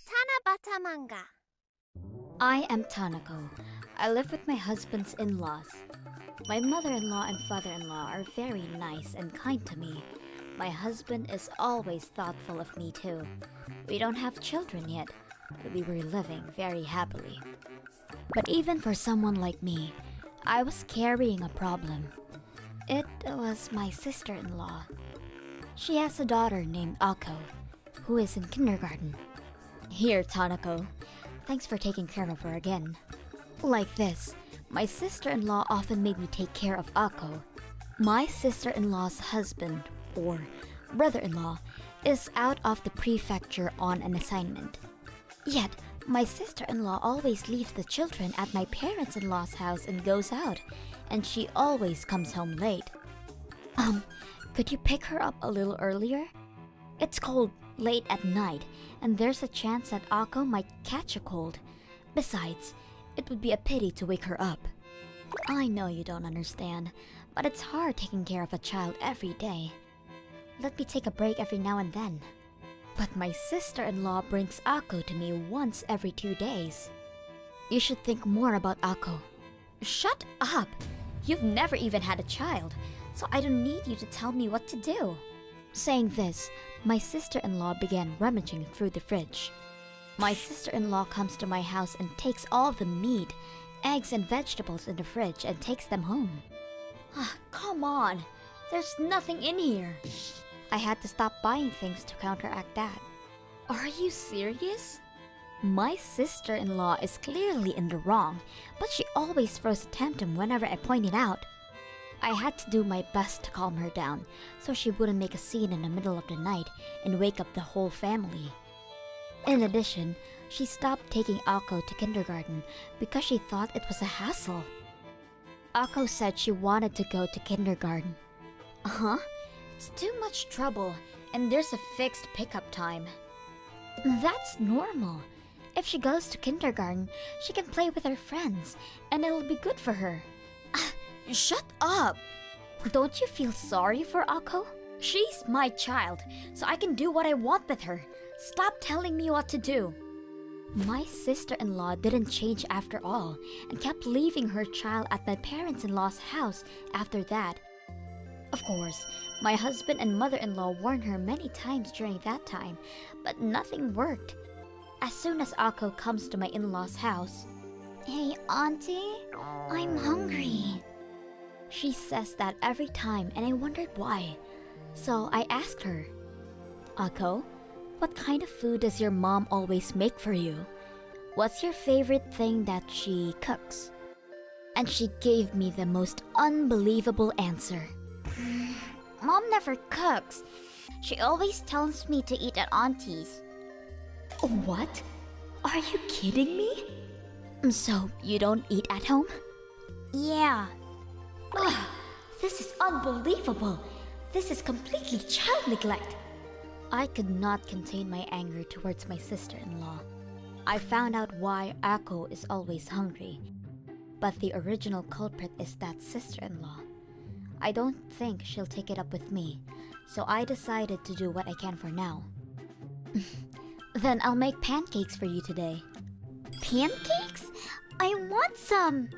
Tanabata Manga. I am Tanako. I live with my husband's in-laws. My mother-in-law and father-in-law are very nice and kind to me. My husband is always thoughtful of me too. We don't have children yet, but we were living very happily. But even for someone like me, I was carrying a problem. It was my sister-in-law. She has a daughter named Ako, who is in kindergarten. Here, Tanako. Thanks for taking care of her again. Like this, my sister-in-law often made me take care of Ako. My sister-in-law's husband, or brother-in-law, is out of the prefecture on an assignment. Yet, my sister-in-law always leaves the children at my parents-in-law's house and goes out, and she always comes home late. Could you pick her up a little earlier? It's cold late at night, and there's a chance that Ako might catch a cold. Besides, it would be a pity to wake her up. I know you don't understand, but it's hard taking care of a child every day. Let me take a break every now and then. But my sister-in-law brings Ako to me once every 2 days. You should think more about Ako. Shut up! You've never even had a child, so I don't need you to tell me what to do. Saying this, my sister-in-law began rummaging through the fridge. My sister-in-law comes to my house and takes all the meat, eggs, and vegetables in the fridge and takes them home. Come on! There's nothing in here! I had to stop buying things to counteract that. Are you serious? My sister-in-law is clearly in the wrong, but she always throws a tantrum whenever I point it out. I had to do my best to calm her down, so she wouldn't make a scene in the middle of the night and wake up the whole family. In addition, she stopped taking Ako to kindergarten because she thought it was a hassle. Ako said she wanted to go to kindergarten. It's too much trouble, and there's a fixed pickup time. That's normal. If she goes to kindergarten, she can play with her friends, and it'll be good for her. Shut up! Don't you feel sorry for Ako? She's my child, so I can do what I want with her. Stop telling me what to do. My sister-in-law didn't change after all, and kept leaving her child at my parents-in-law's house after that. Of course, my husband and mother-in-law warned her many times during that time, but nothing worked. As soon as Ako comes to my in-law's house, "Hey, Auntie, I'm hungry." She says that every time, and I wondered why. So I asked her, "Ako, what kind of food does your mom always make for you? What's your favorite thing that she cooks?" And she gave me the most unbelievable answer. "Mom never cooks. She always tells me to eat at Auntie's." What? Are you kidding me? So you don't eat at home? Yeah. This is unbelievable. This is completely child neglect. I could not contain my anger towards my sister-in-law. I found out why Ako is always hungry. But the original culprit is that sister-in-law. I don't think she'll take it up with me, so I decided to do what I can for now. Then I'll make pancakes for you today. Pancakes? I want some!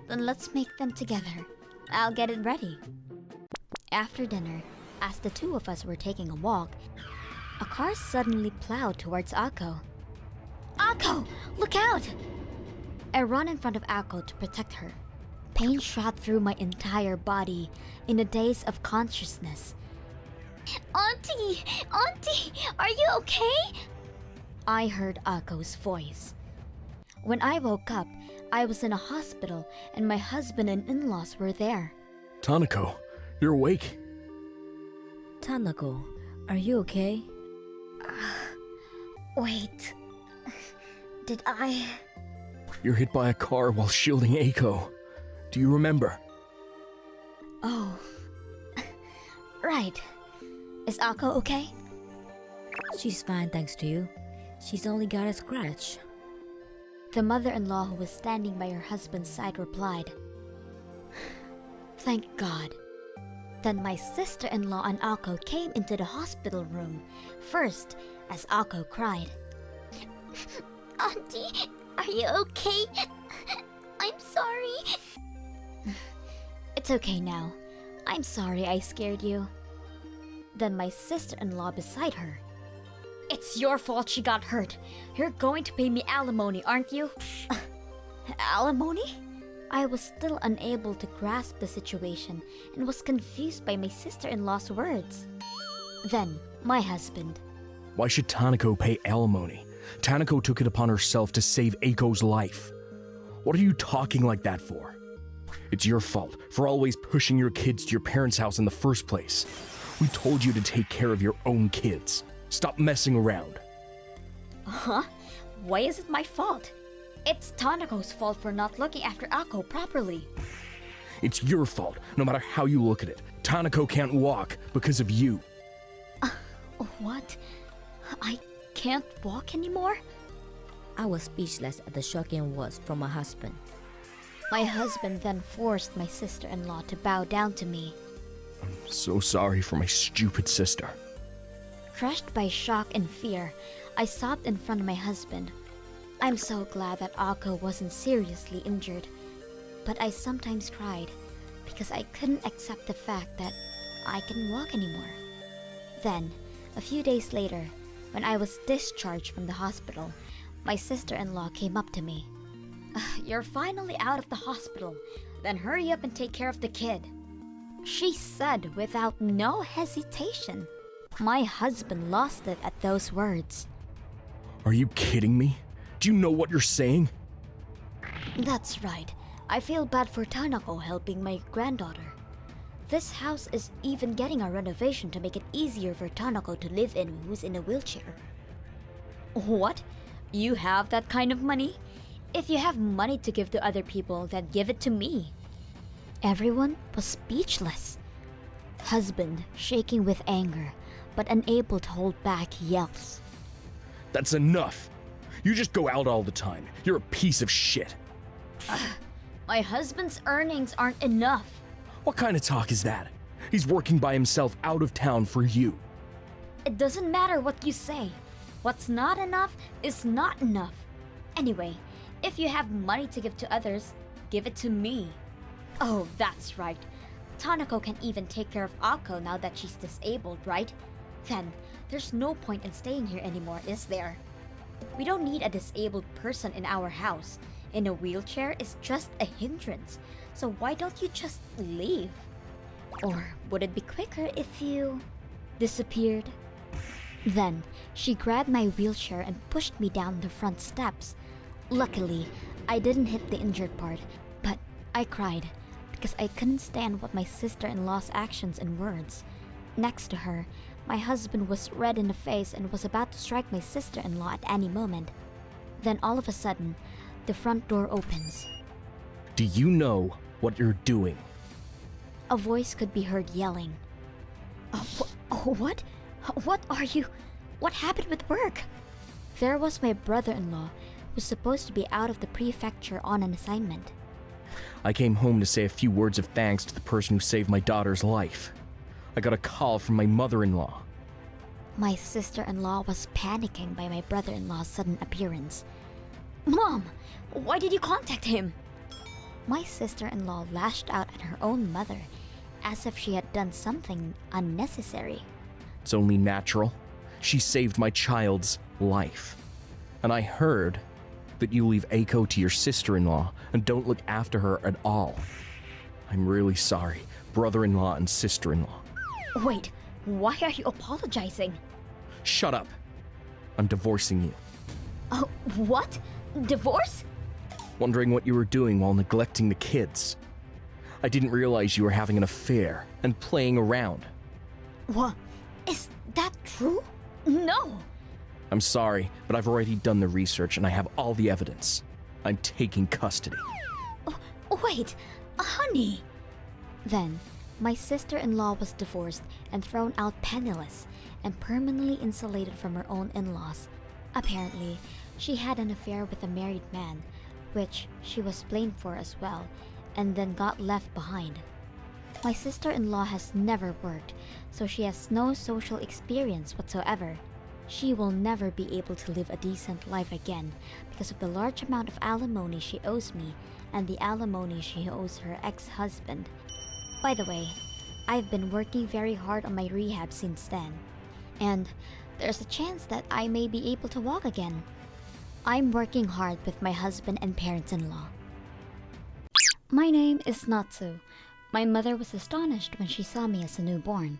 Then let's make them together. I'll get it ready. After dinner, as the two of us were taking a walk, a car suddenly plowed towards Ako. "Ako, look out!" I run in front of Ako to protect her. Pain shot through my entire body in a daze of consciousness. Auntie! Auntie! Are you okay? I heard Ako's voice. When I woke up, I was in a hospital and my husband and in-laws were there. Tanako, you're awake. Tanako, are you okay? Wait. Did I... You're hit by a car while shielding Ako. Do you remember? Oh. Right. Is Ako okay? She's fine thanks to you. She's only got a scratch. The mother-in-law who was standing by her husband's side replied, "Thank God." Then my sister-in-law and Ako came into the hospital room. First, as Ako cried, "Auntie, are you okay? I'm sorry." "It's okay now. I'm sorry I scared you." Then my sister-in-law beside her, "It's your fault she got hurt. You're going to pay me alimony, aren't you?" Alimony? I was still unable to grasp the situation and was confused by my sister-in-law's words. Then, my husband. Why should Tanako pay alimony? Tanako took it upon herself to save Aiko's life. What are you talking like that for? It's your fault for always pushing your kids to your parents' house in the first place. We told you to take care of your own kids. Stop messing around. Huh? Why is it my fault? It's Tanako's fault for not looking after Ako properly. It's your fault, no matter how you look at it. Tanako can't walk because of you. What? I can't walk anymore? I was speechless at the shocking words from my husband. My husband then forced my sister-in-law to bow down to me. I'm so sorry for my stupid sister. Crushed by shock and fear, I sobbed in front of my husband. I'm so glad that Ako wasn't seriously injured, but I sometimes cried because I couldn't accept the fact that I couldn't walk anymore. Then, a few days later, when I was discharged from the hospital, my sister-in-law came up to me. "You're finally out of the hospital. Then hurry up and take care of the kid," she said without no hesitation. My husband lost it at those words. Are you kidding me? Do you know what you're saying? That's right. I feel bad for Tanako helping my granddaughter. This house is even getting a renovation to make it easier for Tanako to live in who's in a wheelchair. What? You have that kind of money? If you have money to give to other people, then give it to me. Everyone was speechless. Husband shaking with anger, but unable to hold back yells. That's enough. You just go out all the time. You're a piece of shit. My husband's earnings aren't enough. What kind of talk is that? He's working by himself out of town for you. It doesn't matter what you say. What's not enough is not enough. Anyway, if you have money to give to others, give it to me. Oh, that's right. Tanako can even take care of Ako now that she's disabled, right? Then, there's no point in staying here anymore, is there? We don't need a disabled person in our house. In a wheelchair is just a hindrance. So why don't you just leave? Or would it be quicker if you disappeared? Then, she grabbed my wheelchair and pushed me down the front steps. Luckily, I didn't hit the injured part, but I cried because I couldn't stand what my sister-in-law's actions and words. Next to her, my husband was red in the face and was about to strike my sister-in-law at any moment. Then all of a sudden, the front door opens. Do you know what you're doing? A voice could be heard yelling. What? What are you? What happened with work? There was my brother-in-law, who's supposed to be out of the prefecture on an assignment. I came home to say a few words of thanks to the person who saved my daughter's life. I got a call from my mother-in-law. My sister-in-law was panicking by my brother-in-law's sudden appearance. "Mom, why did you contact him?" My sister-in-law lashed out at her own mother, as if she had done something unnecessary. It's only natural. She saved my child's life. And I heard that you leave Aiko to your sister-in-law and don't look after her at all. I'm really sorry, brother-in-law and sister-in-law. Wait, why are you apologizing? Shut up. I'm divorcing you. Oh, what? Divorce? Wondering what you were doing while neglecting the kids. I didn't realize you were having an affair and playing around. What? Is that true? No! I'm sorry, but I've already done the research and I have all the evidence. I'm taking custody. Oh, wait, honey! Then, my sister-in-law was divorced and thrown out penniless and permanently insulated from her own in-laws. Apparently, she had an affair with a married man, which she was blamed for as well, and then got left behind. My sister-in-law has never worked, so she has no social experience whatsoever. She will never be able to live a decent life again because of the large amount of alimony she owes me and the alimony she owes her ex-husband. By the way, I've been working very hard on my rehab since then, and there's a chance that I may be able to walk again. I'm working hard with my husband and parents-in-law. My name is Natsu. My mother was astonished when she saw me as a newborn.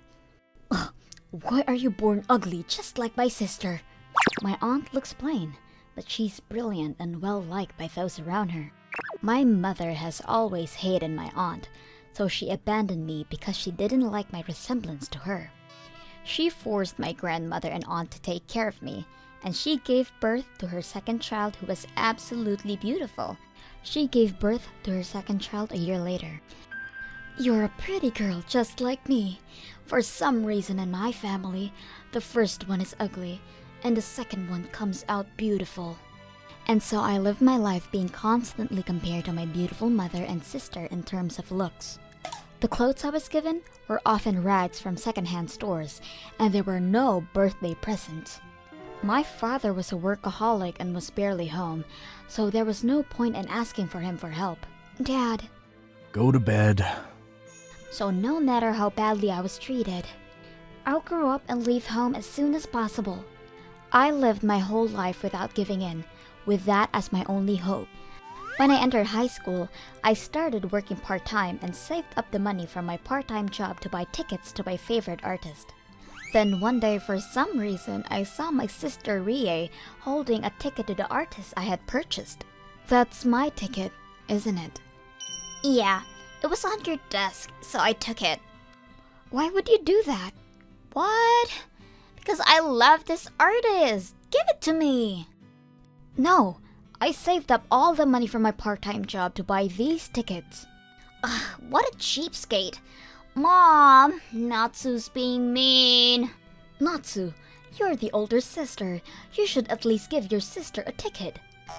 Ugh, why are you born ugly just like my sister? My aunt looks plain, but she's brilliant and well-liked by those around her. My mother has always hated my aunt, so she abandoned me because she didn't like my resemblance to her. She forced my grandmother and aunt to take care of me, and she gave birth to her second child who was absolutely beautiful. She gave birth to her second child a year later. You're a pretty girl just like me. For some reason in my family, the first one is ugly, and the second one comes out beautiful. And so I live my life being constantly compared to my beautiful mother and sister in terms of looks. The clothes I was given were often rags from secondhand stores, and there were no birthday presents. My father was a workaholic and was barely home, so there was no point in asking for him for help. Dad. Go to bed. So no matter how badly I was treated, I'll grow up and leave home as soon as possible. I lived my whole life without giving in, with that as my only hope. When I entered high school, I started working part-time and saved up the money from my part-time job to buy tickets to my favorite artist. Then one day, for some reason, I saw my sister Rie holding a ticket to the artist I had purchased. That's my ticket, isn't it? Yeah, it was on your desk, so I took it. Why would you do that? What? Because I love this artist. Give it to me. No, I saved up all the money from my part-time job to buy these tickets. Ugh, what a cheapskate. Mom, Natsu's being mean. Natsu, you're the older sister. You should at least give your sister a ticket.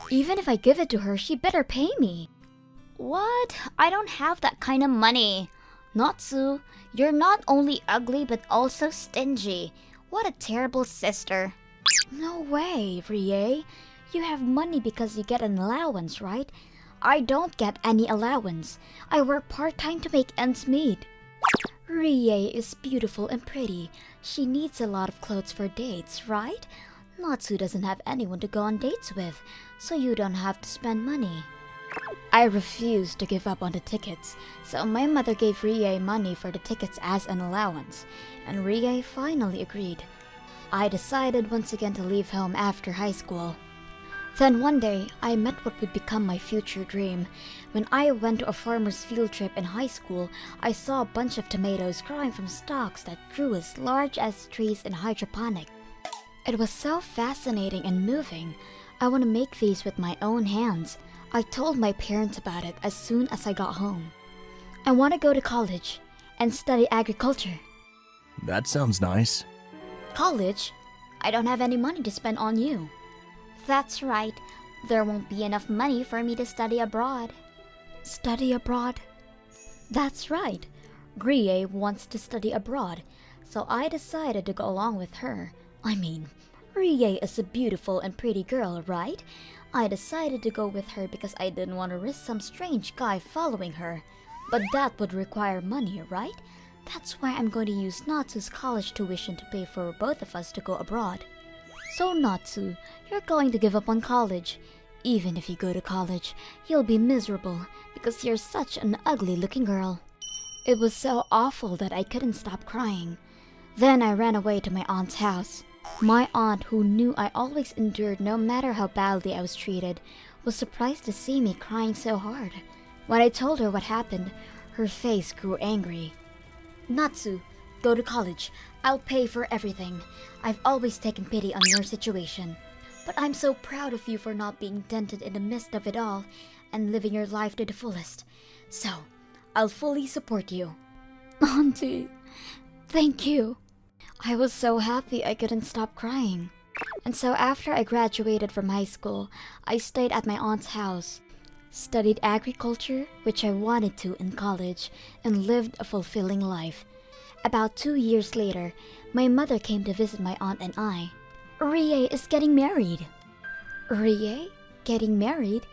Even if I give it to her, she better pay me. What? I don't have that kind of money. Natsu, you're not only ugly but also stingy. What a terrible sister. No way, Rie. You have money because you get an allowance, right? I don't get any allowance. I work part-time to make ends meet. Rie is beautiful and pretty. She needs a lot of clothes for dates, right? Natsu doesn't have anyone to go on dates with, so you don't have to spend money. I refused to give up on the tickets, so my mother gave Rie money for the tickets as an allowance, and Rie finally agreed. I decided once again to leave home after high school. Then one day, I met what would become my future dream. When I went to a farmer's field trip in high school, I saw a bunch of tomatoes growing from stalks that grew as large as trees in hydroponic. It was so fascinating and moving. I want to make these with my own hands. I told my parents about it as soon as I got home. I want to go to college and study agriculture. That sounds nice. College? I don't have any money to spend on you. That's right. There won't be enough money for me to study abroad. Study abroad? That's right. Rie wants to study abroad, so I decided to go along with her. I mean, Rie is a beautiful and pretty girl, right? I decided to go with her because I didn't want to risk some strange guy following her. But that would require money, right? That's why I'm going to use Natsu's college tuition to pay for both of us to go abroad. So Natsu, you're going to give up on college. Even if you go to college, you'll be miserable because you're such an ugly-looking girl. It was so awful that I couldn't stop crying. Then I ran away to my aunt's house. My aunt, who knew I always endured no matter how badly I was treated, was surprised to see me crying so hard. When I told her what happened, her face grew angry. Natsu, go to college. I'll pay for everything. I've always taken pity on your situation. But I'm so proud of you for not being dented in the midst of it all and living your life to the fullest. So, I'll fully support you. Auntie, thank you. I was so happy I couldn't stop crying. And so after I graduated from high school, I stayed at my aunt's house. studied agriculture, which I wanted to in college, and lived a fulfilling life. About 2 years later, my mother came to visit my aunt and I. Rie is getting married. Rie? Getting married?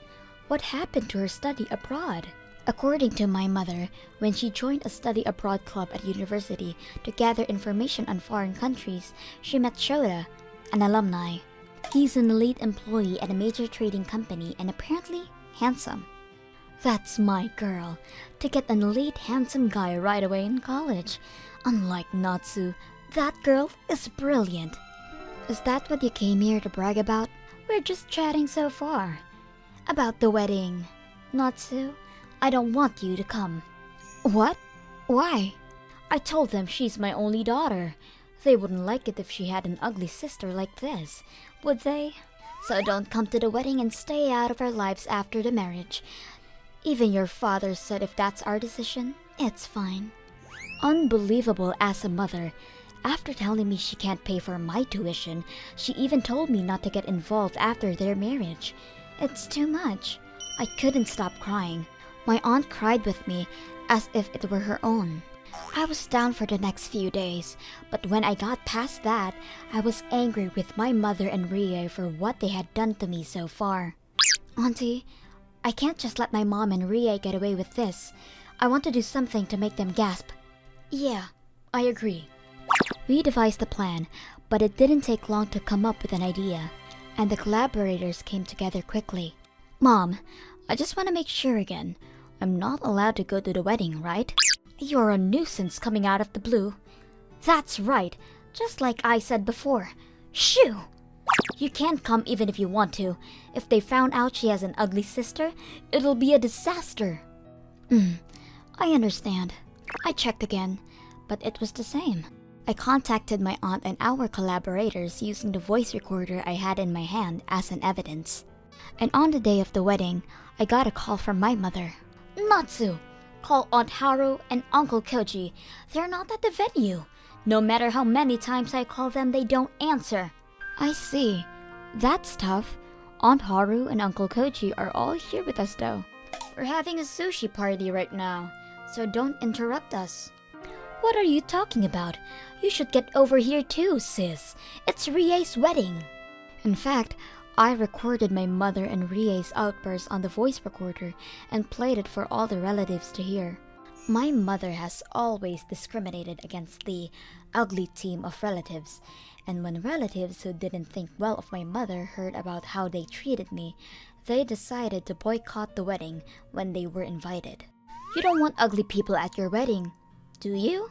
What happened to her study abroad? According to my mother, when she joined a study abroad club at university to gather information on foreign countries, she met Shota, an alumni. He's an elite employee at a major trading company and apparently handsome. That's my girl, to get an elite handsome guy right away in college. Unlike Natsu, that girl is brilliant. Is that what you came here to brag about? We're just chatting so far. About the wedding. Natsu, I don't want you to come. What? Why? I told them she's my only daughter. They wouldn't like it if she had an ugly sister like this, would they? So don't come to the wedding and stay out of our lives after the marriage. Even your father said if that's our decision, it's fine. Unbelievable as a mother. After telling me she can't pay for my tuition, she even told me not to get involved after their marriage. It's too much. I couldn't stop crying. My aunt cried with me as if it were her own. I was down for the next few days, but when I got past that, I was angry with my mother and Rie for what they had done to me so far. Auntie, I can't just let my mom and Rie get away with this. I want to do something to make them gasp. Yeah, I agree. We devised a plan, but it didn't take long to come up with an idea, and the collaborators came together quickly. Mom, I just want to make sure again. I'm not allowed to go to the wedding, right? You're a nuisance coming out of the blue. That's right, just like I said before. Shoo! You can't come even if you want to. If they found out she has an ugly sister, it'll be a disaster. I understand. I checked again, but it was the same. I contacted my aunt and our collaborators using the voice recorder I had in my hand as an evidence. And on the day of the wedding, I got a call from my mother. Natsu! Call Aunt Haru and Uncle Koji. They're not at the venue. No matter how many times I call them, they don't answer. I see. That's tough. Aunt Haru and Uncle Koji are all here with us though. We're having a sushi party right now, so don't interrupt us. What are you talking about? You should get over here too, sis. It's Rie's wedding. In fact, I recorded my mother and Rie's outburst on the voice recorder and played it for all the relatives to hear. My mother has always discriminated against the ugly team of relatives, and when relatives who didn't think well of my mother heard about how they treated me, they decided to boycott the wedding when they were invited. You don't want ugly people at your wedding, do you?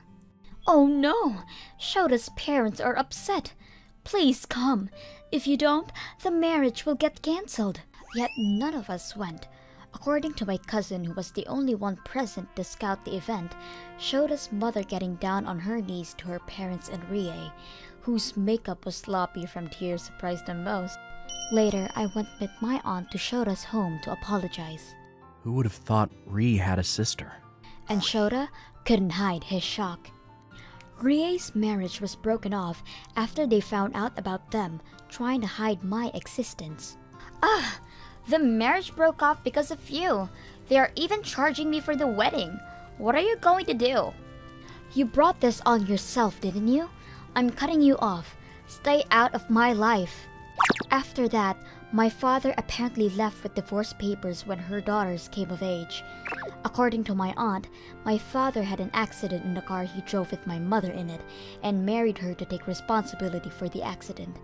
Oh no! Shota's parents are upset. Please come. If you don't, the marriage will get cancelled. Yet none of us went. According to my cousin, who was the only one present to scout the event, Shota's mother getting down on her knees to her parents and Rie, whose makeup was sloppy from tears, surprised them most. Later, I went with my aunt to Shota's home to apologize. Who would have thought Rie had a sister? And Shota couldn't hide his shock. Rie's marriage was broken off after they found out about them trying to hide my existence. The marriage broke off because of you. They are even charging me for the wedding. What are you going to do? You brought this on yourself, didn't you? I'm cutting you off. Stay out of my life. After that, my father apparently left with divorce papers when her daughters came of age. According to my aunt, my father had an accident in the car he drove with my mother in it and married her to take responsibility for the accident.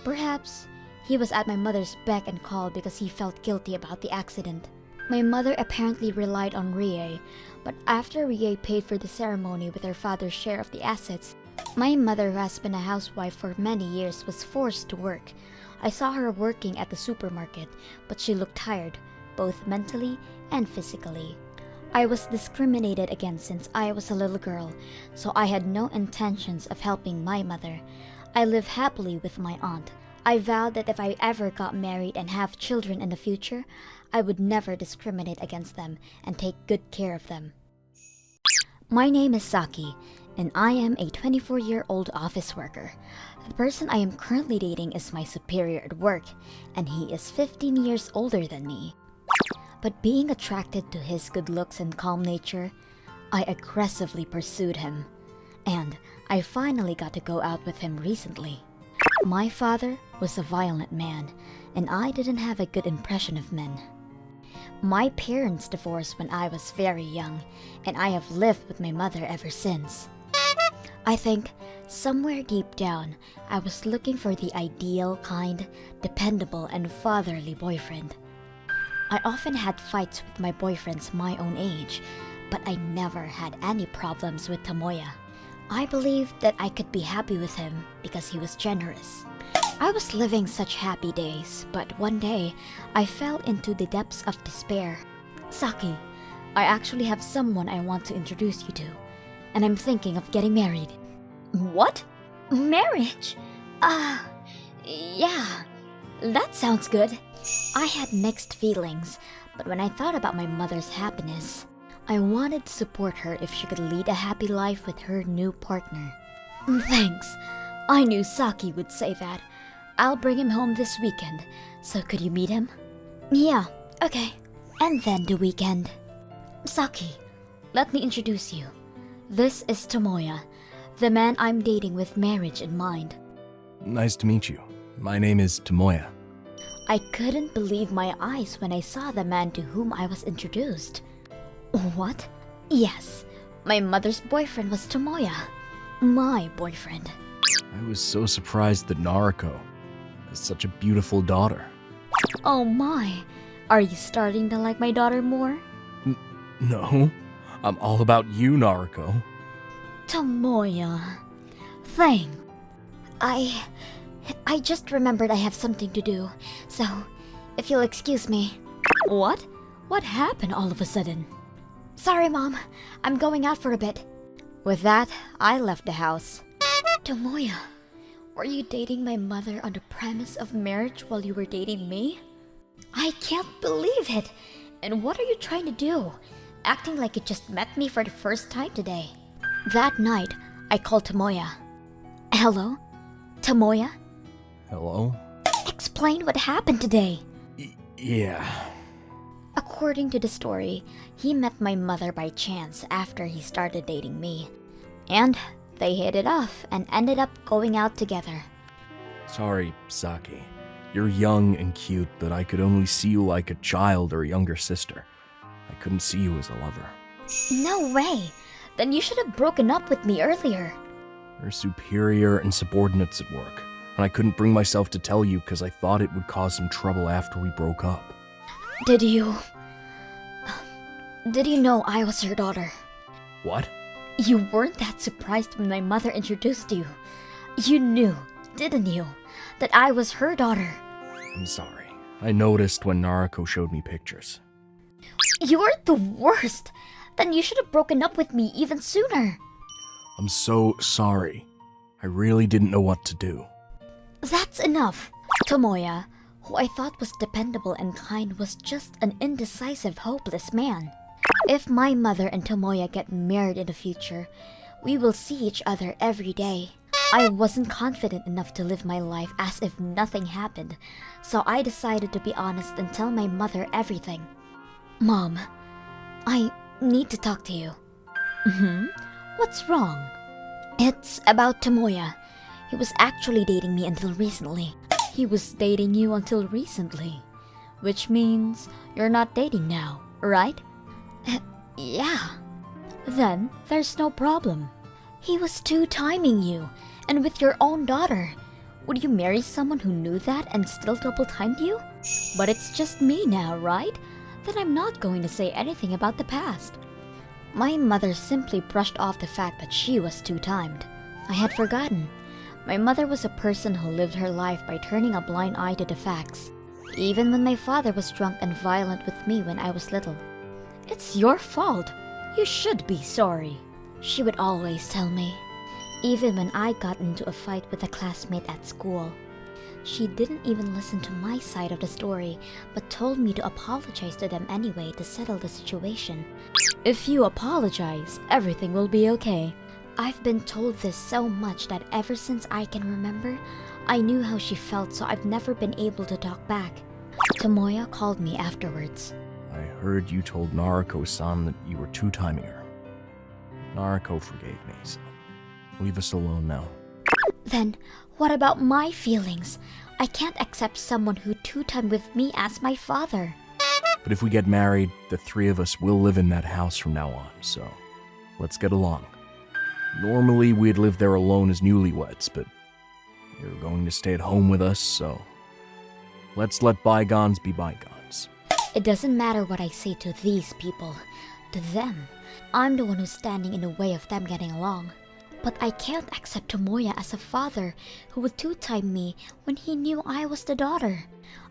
Perhaps he was at my mother's beck and call because he felt guilty about the accident. My mother apparently relied on Rie, but after Rie paid for the ceremony with her father's share of the assets, my mother, who has been a housewife for many years, was forced to work. I saw her working at the supermarket, but she looked tired, both mentally and physically. I was discriminated against since I was a little girl, so I had no intentions of helping my mother. I live happily with my aunt. I vowed that if I ever got married and have children in the future, I would never discriminate against them and take good care of them. My name is Saki, and I am a 24-year-old office worker. The person I am currently dating is my superior at work, and he is 15 years older than me. But being attracted to his good looks and calm nature, I aggressively pursued him. And I finally got to go out with him recently. My father was a violent man, and I didn't have a good impression of men. My parents divorced when I was very young, and I have lived with my mother ever since. I think, somewhere deep down, I was looking for the ideal, kind, dependable, and fatherly boyfriend. I often had fights with my boyfriends my own age, but I never had any problems with Tomoya. I believed that I could be happy with him because he was generous. I was living such happy days, but one day, I fell into the depths of despair. Saki, I actually have someone I want to introduce you to, and I'm thinking of getting married. What? Marriage? Yeah, that sounds good. I had mixed feelings, but when I thought about my mother's happiness, I wanted to support her if she could lead a happy life with her new partner. Thanks. I knew Saki would say that. I'll bring him home this weekend, so could you meet him? Yeah, okay. And then the weekend. Saki, let me introduce you. This is Tomoya, the man I'm dating with marriage in mind. Nice to meet you. My name is Tomoya. I couldn't believe my eyes when I saw the man to whom I was introduced. What? Yes, my mother's boyfriend was Tomoya. My boyfriend. I was so surprised that Naruko has such a beautiful daughter. Oh my, are you starting to like my daughter more? No, I'm all about you, Naruko. Tomoya. Thanks. I just remembered I have something to do, so if you'll excuse me. What? What happened all of a sudden? Sorry, Mom. I'm going out for a bit. With that, I left the house. Tomoya, were you dating my mother on the premise of marriage while you were dating me? I can't believe it! And what are you trying to do? Acting like you just met me for the first time today. That night, I called Tomoya. Hello? Tomoya? Hello? Explain what happened today. Yeah. According to the story, he met my mother by chance after he started dating me. And they hit it off and ended up going out together. Sorry, Saki. You're young and cute, but I could only see you like a child or a younger sister. I couldn't see you as a lover. No way! Then you should have broken up with me earlier. We're superior and subordinates at work, and I couldn't bring myself to tell you because I thought it would cause some trouble after we broke up. Did you know I was your daughter? What? You weren't that surprised when my mother introduced you. You knew, didn't you, that I was her daughter? I'm sorry. I noticed when Naruko showed me pictures. You're the worst! Then you should have broken up with me even sooner. I'm so sorry. I really didn't know what to do. That's enough. Tomoya, who I thought was dependable and kind, was just an indecisive, hopeless man. If my mother and Tomoya get married in the future, we will see each other every day. I wasn't confident enough to live my life as if nothing happened, so I decided to be honest and tell my mother everything. Mom, I need to talk to you. What's wrong? It's about Tomoya. He was actually dating me until recently. He was dating you until recently, which means you're not dating now, right? Yeah. Then there's no problem. He was two-timing you, and with your own daughter. Would you marry someone who knew that and still double-timed you? But it's just me now, right? Then I'm not going to say anything about the past. My mother simply brushed off the fact that she was two-timed. I had forgotten. My mother was a person who lived her life by turning a blind eye to the facts, even when my father was drunk and violent with me when I was little. It's your fault. You should be sorry, she would always tell me. Even when I got into a fight with a classmate at school. She didn't even listen to my side of the story, but told me to apologize to them anyway to settle the situation. If you apologize, everything will be okay. I've been told this so much that ever since I can remember, I knew how she felt, so I've never been able to talk back. Tomoya called me afterwards. I heard you told Naruko-san that you were two-timing her. Naruko forgave me, so leave us alone now. Then, what about my feelings? I can't accept someone who two-timed with me as my father. But if we get married, the three of us will live in that house from now on, so let's get along. Normally, we'd live there alone as newlyweds, but you're going to stay at home with us, so let's let bygones be bygones. It doesn't matter what I say to these people. To them, I'm the one who's standing in the way of them getting along. But I can't accept Tomoya as a father who would two-time me when he knew I was the daughter.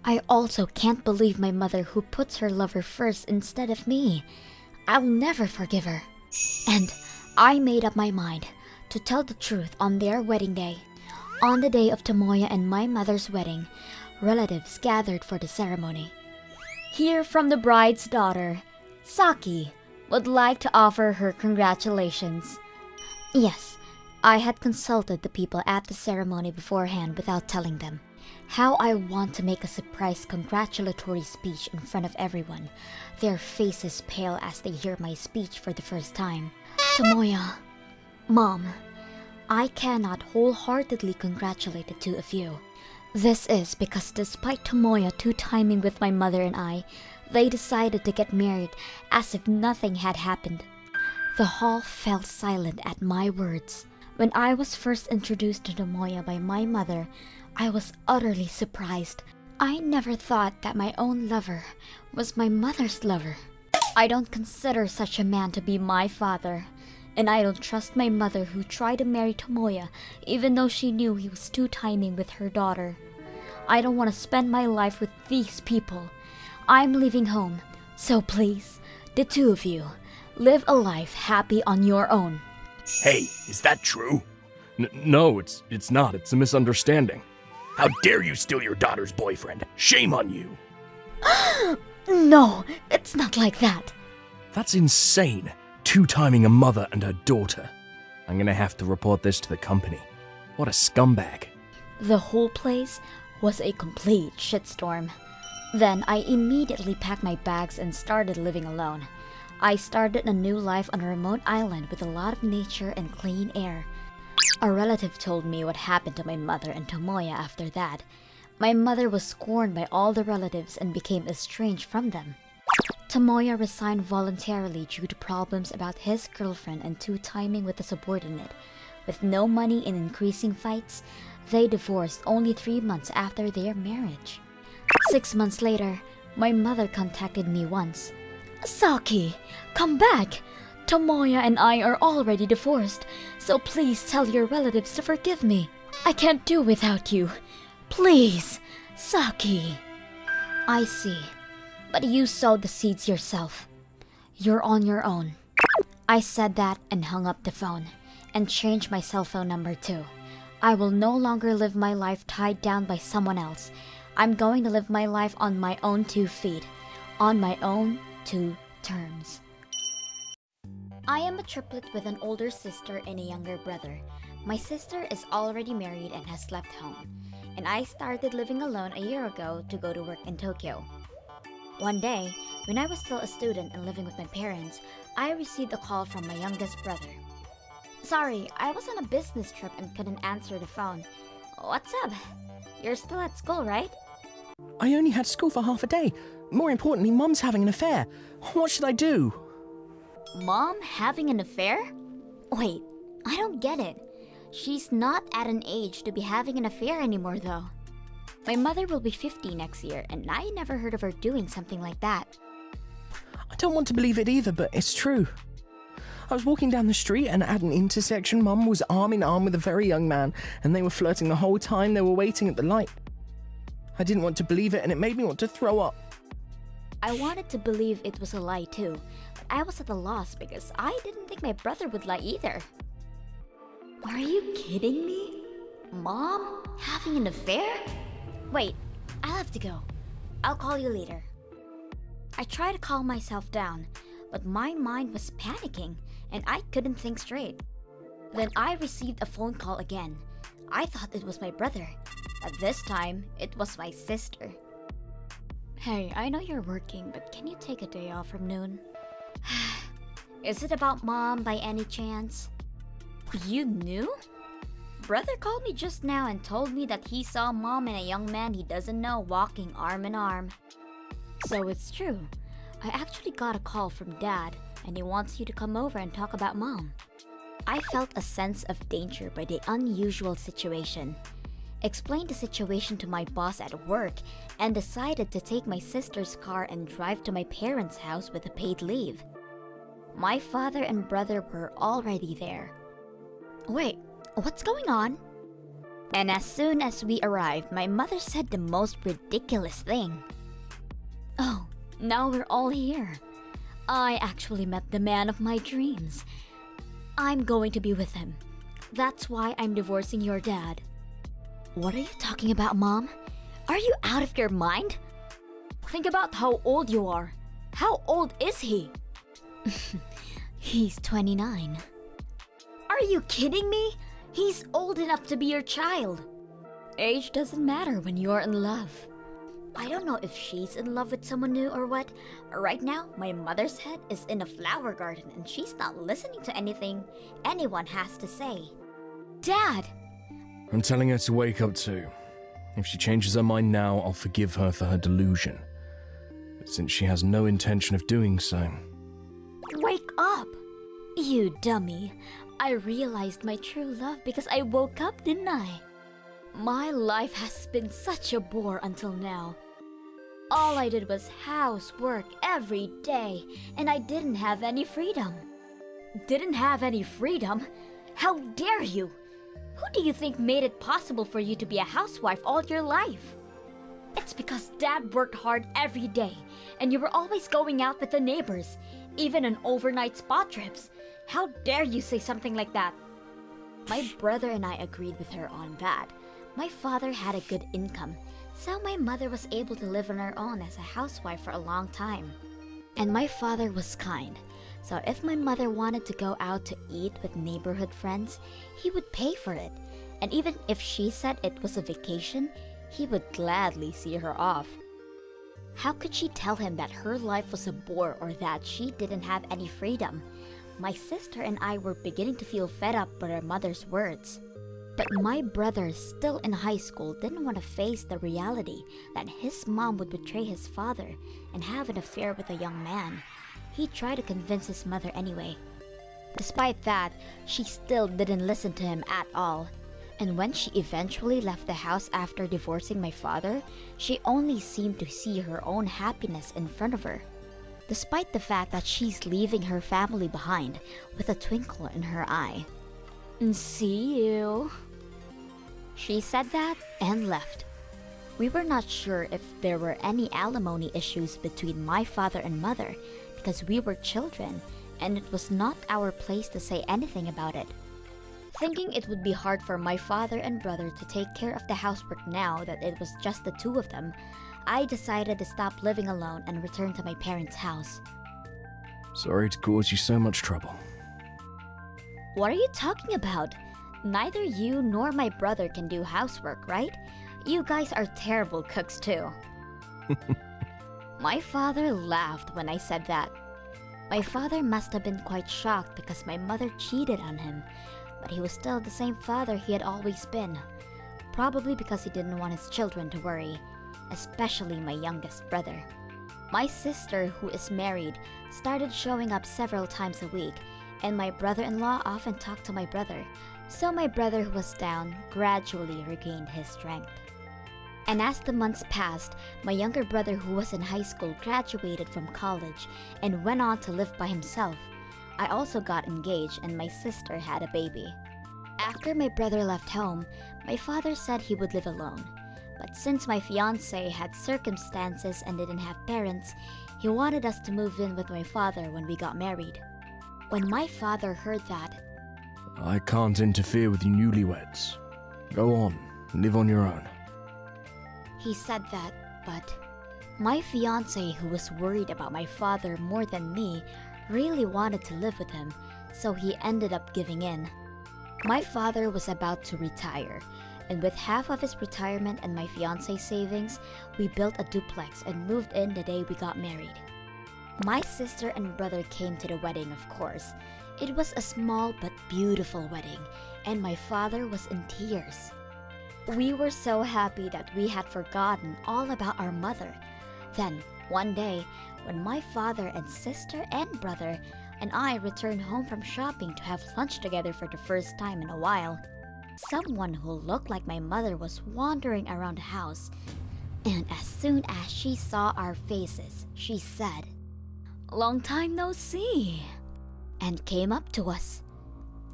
I also can't believe my mother who puts her lover first instead of me. I'll never forgive her. And I made up my mind to tell the truth on their wedding day. On the day of Tomoya and my mother's wedding, relatives gathered for the ceremony. Hear from the bride's daughter, Saki would like to offer her congratulations. Yes, I had consulted the people at the ceremony beforehand without telling them. How I want to make a surprise congratulatory speech in front of everyone, their faces pale as they hear my speech for the first time. Tomoya, Mom, I cannot wholeheartedly congratulate the two of you. This is because despite Tomoya two-timing with my mother and I, they decided to get married as if nothing had happened. The hall fell silent at my words. When I was first introduced to Tomoya by my mother, I was utterly surprised. I never thought that my own lover was my mother's lover. I don't consider such a man to be my father, and I don't trust my mother who tried to marry Tomoya even though she knew he was two-timing with her daughter. I don't want to spend my life with these people. I'm leaving home, so please, the two of you, live a life happy on your own. Hey, is that true? No, it's not. It's a misunderstanding. How dare you steal your daughter's boyfriend? Shame on you. No, it's not like that. That's insane. Two-timing a mother and her daughter. I'm gonna have to report this to the company. What a scumbag. The whole place was a complete shitstorm. Then I immediately packed my bags and started living alone. I started a new life on a remote island with a lot of nature and clean air. A relative told me what happened to my mother and Tomoya after that. My mother was scorned by all the relatives and became estranged from them. Tomoya resigned voluntarily due to problems about his girlfriend and two-timing with a subordinate. With no money and increasing fights, they divorced only 3 months after their marriage. 6 months later, my mother contacted me once. Saki, come back! Tomoya and I are already divorced, so please tell your relatives to forgive me. I can't do without you. Please, Saki. I see, but you sowed the seeds yourself. You're on your own. I said that and hung up the phone, and changed my cell phone number too. I will no longer live my life tied down by someone else. I'm going to live my life on my own 2 feet, on my own 2 terms. I am a triplet with an older sister and a younger brother. My sister is already married and has left home, and I started living alone a year ago to go to work in Tokyo. One day, when I was still a student and living with my parents, I received a call from my youngest brother. Sorry, I was on a business trip and couldn't answer the phone. What's up? You're still at school, right? I only had school for half a day. More importantly, Mum's having an affair. What should I do? Mom having an affair? Wait, I don't get it. She's not at an age to be having an affair anymore though. My mother will be 50 next year, and I never heard of her doing something like that. I don't want to believe it either, but it's true. I was walking down the street and at an intersection, Mum was arm in arm with a very young man, and they were flirting the whole time they were waiting at the light. I didn't want to believe it, and it made me want to throw up. I wanted to believe it was a lie too, but I was at a loss because I didn't think my brother would lie either. Are you kidding me? Mom having an affair? Wait, I'll have to go. I'll call you later. I tried to calm myself down, but my mind was panicking and I couldn't think straight. Then I received a phone call again. I thought it was my brother, but this time it was my sister. Hey, I know you're working, but can you take a day off from noon? Is it about mom by any chance? You knew? Brother called me just now and told me that he saw mom and a young man he doesn't know walking arm in arm. So it's true. I actually got a call from dad, and he wants you to come over and talk about mom. I felt a sense of danger by the unusual situation. Explained the situation to my boss at work, and decided to take my sister's car and drive to my parents' house with a paid leave. My father and brother were already there. Wait, what's going on? And as soon as we arrived, my mother said the most ridiculous thing. Oh, now we're all here. I actually met the man of my dreams. I'm going to be with him. That's why I'm divorcing your dad. What are you talking about, Mom? Are you out of your mind? Think about how old you are. How old is he? He's 29. Are you kidding me? He's old enough to be your child. Age doesn't matter when you're in love. I don't know if she's in love with someone new or what. Right now, my mother's head is in a flower garden and she's not listening to anything anyone has to say. Dad! I'm telling her to wake up too. If she changes her mind now, I'll forgive her for her delusion. But since she has no intention of doing so... Wake up! You dummy. I realized my true love because I woke up, didn't I? My life has been such a bore until now. All I did was housework every day, and I didn't have any freedom. Didn't have any freedom? How dare you! Who do you think made it possible for you to be a housewife all your life? It's because Dad worked hard every day, and you were always going out with the neighbors, even on overnight spa trips. How dare you say something like that? My brother and I agreed with her on that. My father had a good income, so my mother was able to live on her own as a housewife for a long time. And my father was kind, so if my mother wanted to go out to eat with neighborhood friends, he would pay for it. And even if she said it was a vacation, he would gladly see her off. How could she tell him that her life was a bore or that she didn't have any freedom? My sister and I were beginning to feel fed up with our mother's words. But my brother, still in high school, didn't want to face the reality that his mom would betray his father and have an affair with a young man. He tried to convince his mother anyway. Despite that, she still didn't listen to him at all. And when she eventually left the house after divorcing my father, she only seemed to see her own happiness in front of her. Despite the fact that she's leaving her family behind with a twinkle in her eye. See you. She said that and left. We were not sure if there were any alimony issues between my father and mother because we were children and it was not our place to say anything about it. Thinking it would be hard for my father and brother to take care of the housework now that it was just the two of them, I decided to stop living alone and return to my parents' house. Sorry to cause you so much trouble. What are you talking about? Neither you nor my brother can do housework, right? You guys are terrible cooks too. My father laughed when I said that. My father must have been quite shocked because my mother cheated on him, but he was still the same father he had always been. Probably because he didn't want his children to worry, especially my youngest brother. My sister, who is married, started showing up several times a week, and my brother-in-law often talked to my brother, so my brother who was down gradually regained his strength. And as the months passed, my younger brother who was in high school graduated from college and went on to live by himself. I also got engaged and my sister had a baby. After my brother left home, my father said he would live alone. But since my fiancé had circumstances and didn't have parents, he wanted us to move in with my father when we got married. When my father heard that, I can't interfere with you newlyweds. Go on, live on your own. he said that, but my fiancé, who was worried about my father more than me, really wanted to live with him, so he ended up giving in. My father was about to retire, and with half of his retirement and my fiance's savings, we built a duplex and moved in the day we got married. My sister and brother came to the wedding, of course. It was a small but beautiful wedding, and my father was in tears. We were so happy that we had forgotten all about our mother. Then, one day, when my father and sister and brother and I returned home from shopping to have lunch together for the first time in a while, someone who looked like my mother was wandering around the house. And as soon as she saw our faces, she said, "Long time no see," and came up to us.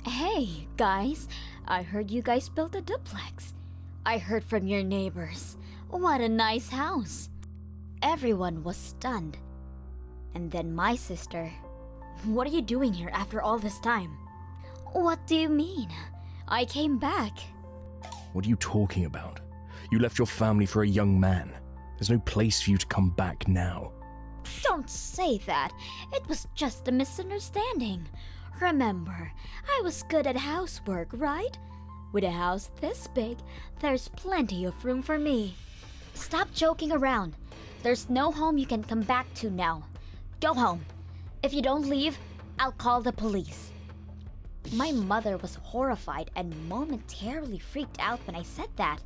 "Hey, guys, I heard you guys built a duplex. I heard from your neighbors. What a nice house." Everyone was stunned. And then my sister, "What are you doing here after all this time?" "What do you mean? I came back." What are you talking about? You left your family for a young man. There's no place for you to come back now. "Don't say that. It was just a misunderstanding. Remember, I was good at housework, right? With a house this big, there's plenty of room for me." "Stop joking around. There's no home you can come back to now. Go home. If you don't leave, I'll call the police." My mother was horrified and momentarily freaked out when I said that.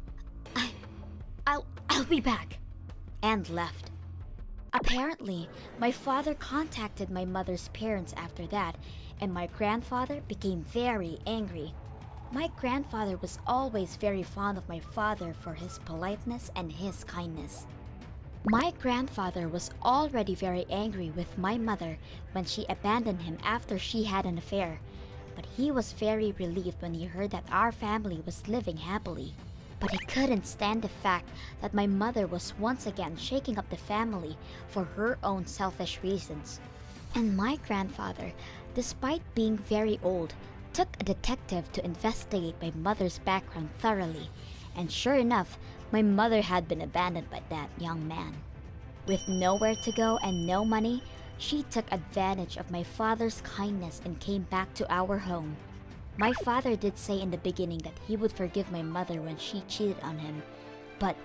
I'll be back," and left. Apparently, my father contacted my mother's parents after that, and my grandfather became very angry. My grandfather was always very fond of my father for his politeness and his kindness. My grandfather was already very angry with my mother when she abandoned him after she had an affair, but he was very relieved when he heard that our family was living happily. But he couldn't stand the fact that my mother was once again shaking up the family for her own selfish reasons. And my grandfather, despite being very old, took a detective to investigate my mother's background thoroughly, and sure enough, my mother had been abandoned by that young man. With nowhere to go and no money, she took advantage of my father's kindness and came back to our home. My father did say in the beginning that he would forgive my mother when she cheated on him, but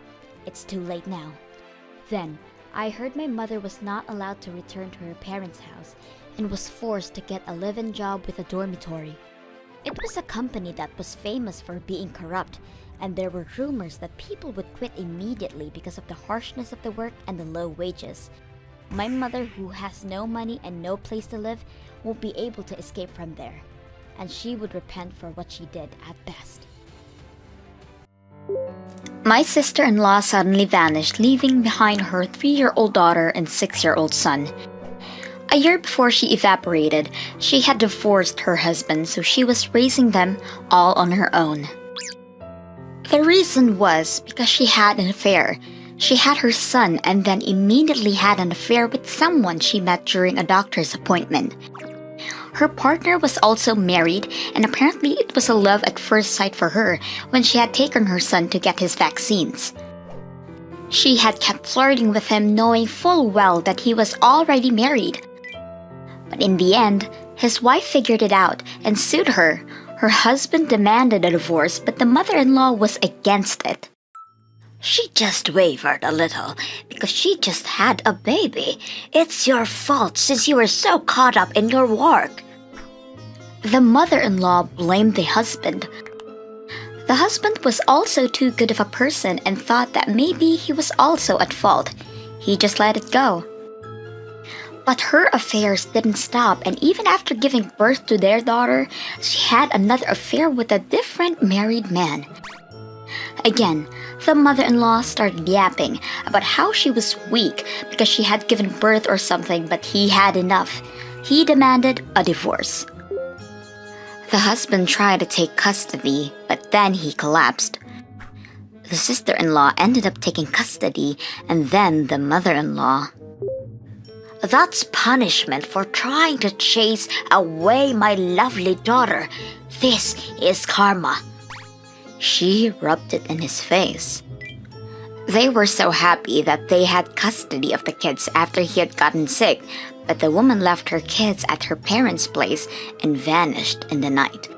it's too late now. Then, I heard my mother was not allowed to return to her parents' house and was forced to get a live-in job with a dormitory. It was a company that was famous for being corrupt, and there were rumors that people would quit immediately because of the harshness of the work and the low wages. My mother, who has no money and no place to live, won't be able to escape from there, and she would repent for what she did at best. My sister-in-law suddenly vanished, leaving behind her 3-year-old daughter and 6-year-old son. A year before she evaporated, she had divorced her husband, so she was raising them all on her own. The reason was because she had an affair. She had her son and then immediately had an affair with someone she met during a doctor's appointment. Her partner was also married, and apparently it was a love at first sight for her when she had taken her son to get his vaccines. She had kept flirting with him, knowing full well that he was already married. But in the end, his wife figured it out and sued her. Her husband demanded a divorce, but the mother-in-law was against it. "She just wavered a little because she just had a baby. It's your fault since you were so caught up in your work." The mother-in-law blamed the husband. The husband was also too good of a person and thought that maybe he was also at fault. He just let it go. But her affairs didn't stop, and even after giving birth to their daughter, she had another affair with a different married man. Again, the mother-in-law started yapping about how she was weak because she had given birth or something, but he had enough. He demanded a divorce. The husband tried to take custody, but then he collapsed. The sister-in-law ended up taking custody, and then the mother-in-law. "That's punishment for trying to chase away my lovely daughter. This is karma." She rubbed it in his face. They were so happy that they had custody of the kids after he had gotten sick, but the woman left her kids at her parents' place and vanished in the night.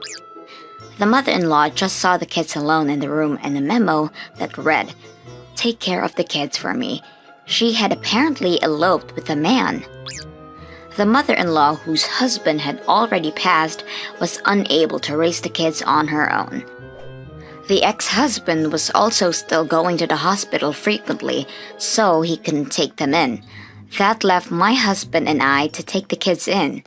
The mother-in-law just saw the kids alone in the room and a memo that read, "Take care of the kids for me." She had apparently eloped with a man. The mother-in-law, whose husband had already passed, was unable to raise the kids on her own. The ex-husband was also still going to the hospital frequently, so he couldn't take them in. That left my husband and I to take the kids in.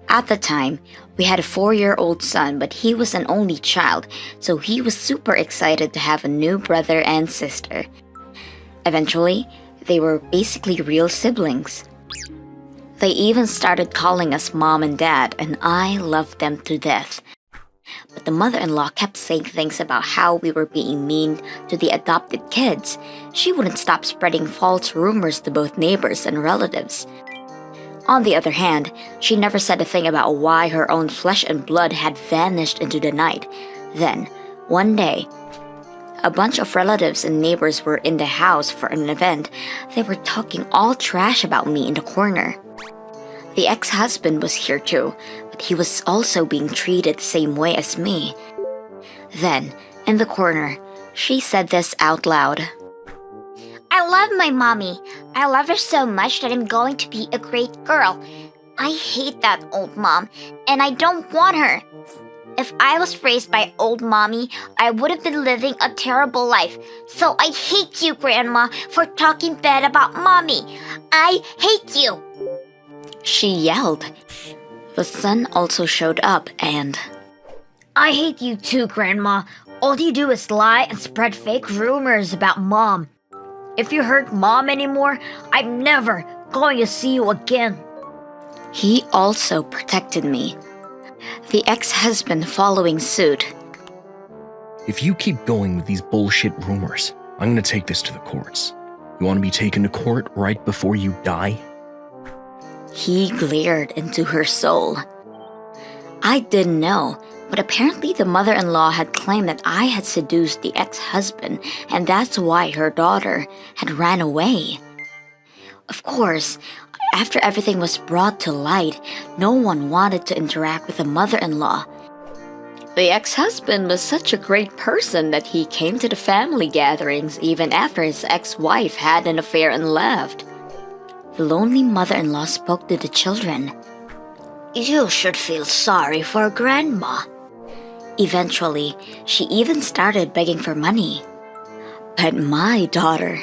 At the time, we had a 4-year-old son, but he was an only child, so he was super excited to have a new brother and sister. Eventually, they were basically real siblings. They even started calling us mom and dad, and I loved them to death. But the mother-in-law kept saying things about how we were being mean to the adopted kids. She wouldn't stop spreading false rumors to both neighbors and relatives. On the other hand, she never said a thing about why her own flesh and blood had vanished into the night. Then, one day, a bunch of relatives and neighbors were in the house for an event. They were talking all trash about me in the corner. The ex-husband was here too, but he was also being treated the same way as me. Then, in the corner, she said this out loud. "I love my mommy. I love her so much that I'm going to be a great girl. I hate that old mom, and I don't want her. If I was raised by old mommy, I would have been living a terrible life. So I hate you, Grandma, for talking bad about mommy. I hate you," she yelled. The son also showed up and... I hate you too, Grandma. All you do is lie and spread fake rumors about Mom. If you hurt Mom anymore, I'm never going to see you again. He also protected me. The ex-husband following suit. If you keep going with these bullshit rumors, I'm gonna take this to the courts. You wanna be taken to court right before you die? He glared into her soul. I didn't know, but apparently the mother-in-law had claimed that I had seduced the ex-husband, and that's why her daughter had ran away. Of course, after everything was brought to light, no one wanted to interact with the mother-in-law. The ex-husband was such a great person that he came to the family gatherings even after his ex-wife had an affair and left. The lonely mother-in-law spoke to the children. "You should feel sorry for Grandma." Eventually, she even started begging for money. But my daughter...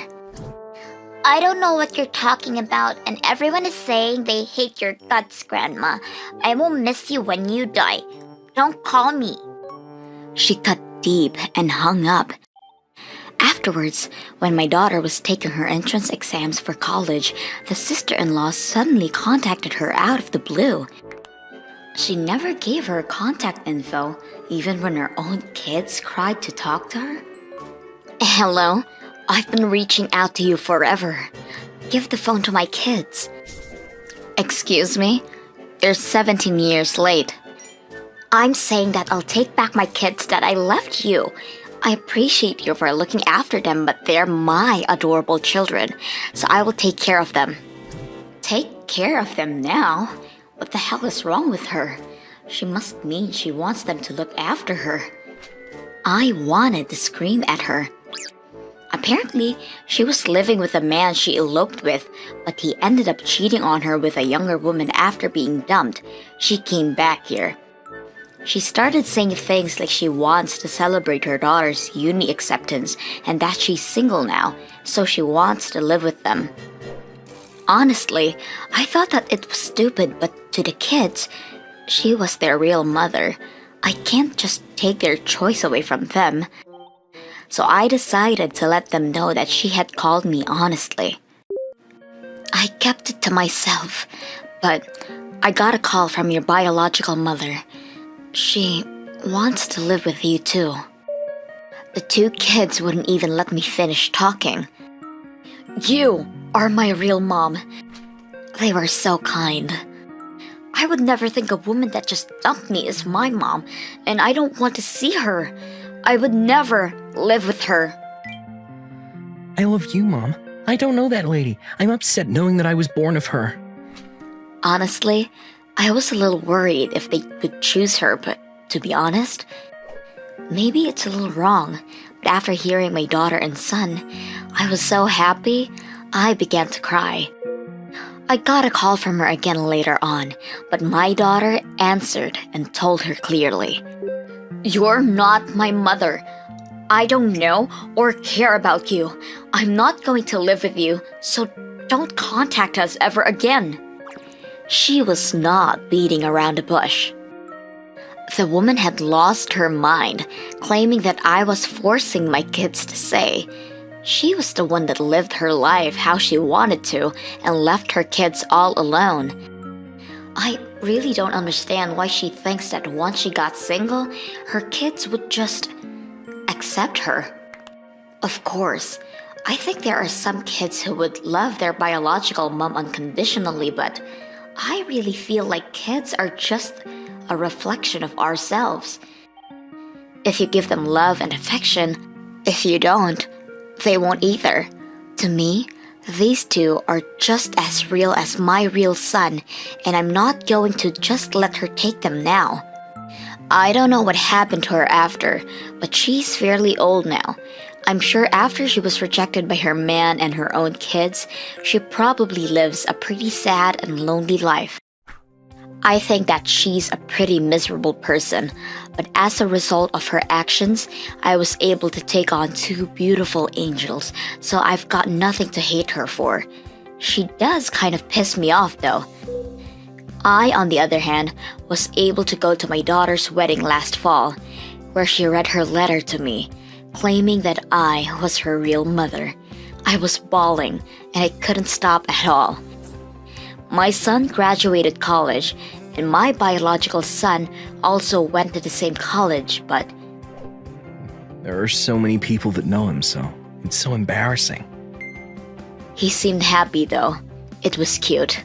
"I don't know what you're talking about, and everyone is saying they hate your guts, Grandma. I will miss you when you die. Don't call me." She cut deep and hung up. Afterwards, when my daughter was taking her entrance exams for college, the sister-in-law suddenly contacted her out of the blue. She never gave her contact info, even when her own kids cried to talk to her. "Hello? I've been reaching out to you forever. Give the phone to my kids." "Excuse me? You're 17 years late." "I'm saying that I'll take back my kids that I left you. I appreciate you for looking after them, but they're my adorable children, so I will take care of them." Take care of them now? What the hell is wrong with her? She must mean she wants them to look after her. I wanted to scream at her. Apparently, she was living with a man she eloped with, but he ended up cheating on her with a younger woman after being dumped. She came back here. She started saying things like she wants to celebrate her daughter's uni acceptance and that she's single now, so she wants to live with them. Honestly, I thought that it was stupid, but to the kids, she was their real mother. I can't just take their choice away from them. So I decided to let them know that she had called me honestly. I kept it to myself, but I got a call from your biological mother. She wants to live with you too. The two kids wouldn't even let me finish talking. "You are my real mom." They were so kind. I would never think a woman that just dumped me is my mom, and I don't want to see her. I would never live with her. I love you, Mom. I don't know that lady. I'm upset knowing that I was born of her. Honestly, I was a little worried if they could choose her, but To be honest, maybe it's a little wrong, but after hearing my daughter and son, I was so happy, I began to cry. I got a call from her again later on, but my daughter answered and told her clearly, "You're not my mother. I don't know or care about you. I'm not going to live with you, so don't contact us ever again." She was not beating around the bush. The woman had lost her mind, claiming that I was forcing my kids to say. She was the one that lived her life how she wanted to and left her kids all alone. I really don't understand why she thinks that once she got single, her kids would just accept her. Of course, I think there are some kids who would love their biological mom unconditionally, but I really feel like kids are just a reflection of ourselves. If you give them love and affection, if you don't, they won't either. To me, these two are just as real as my real son, and I'm not going to just let her take them now. I don't know what happened to her after, but she's fairly old now. I'm sure after she was rejected by her man and her own kids, she probably lives a pretty sad and lonely life. I think that she's a pretty miserable person, but as a result of her actions, I was able to take on two beautiful angels, so I've got nothing to hate her for. She does kind of piss me off though. I, on the other hand, was able to go to my daughter's wedding last fall, where she read her letter to me, claiming that I was her real mother. I was bawling, and I couldn't stop at all. My son graduated college, and my biological son also went to the same college, but There are so many people that know him, so it's so embarrassing. he seemed happy though. It was cute.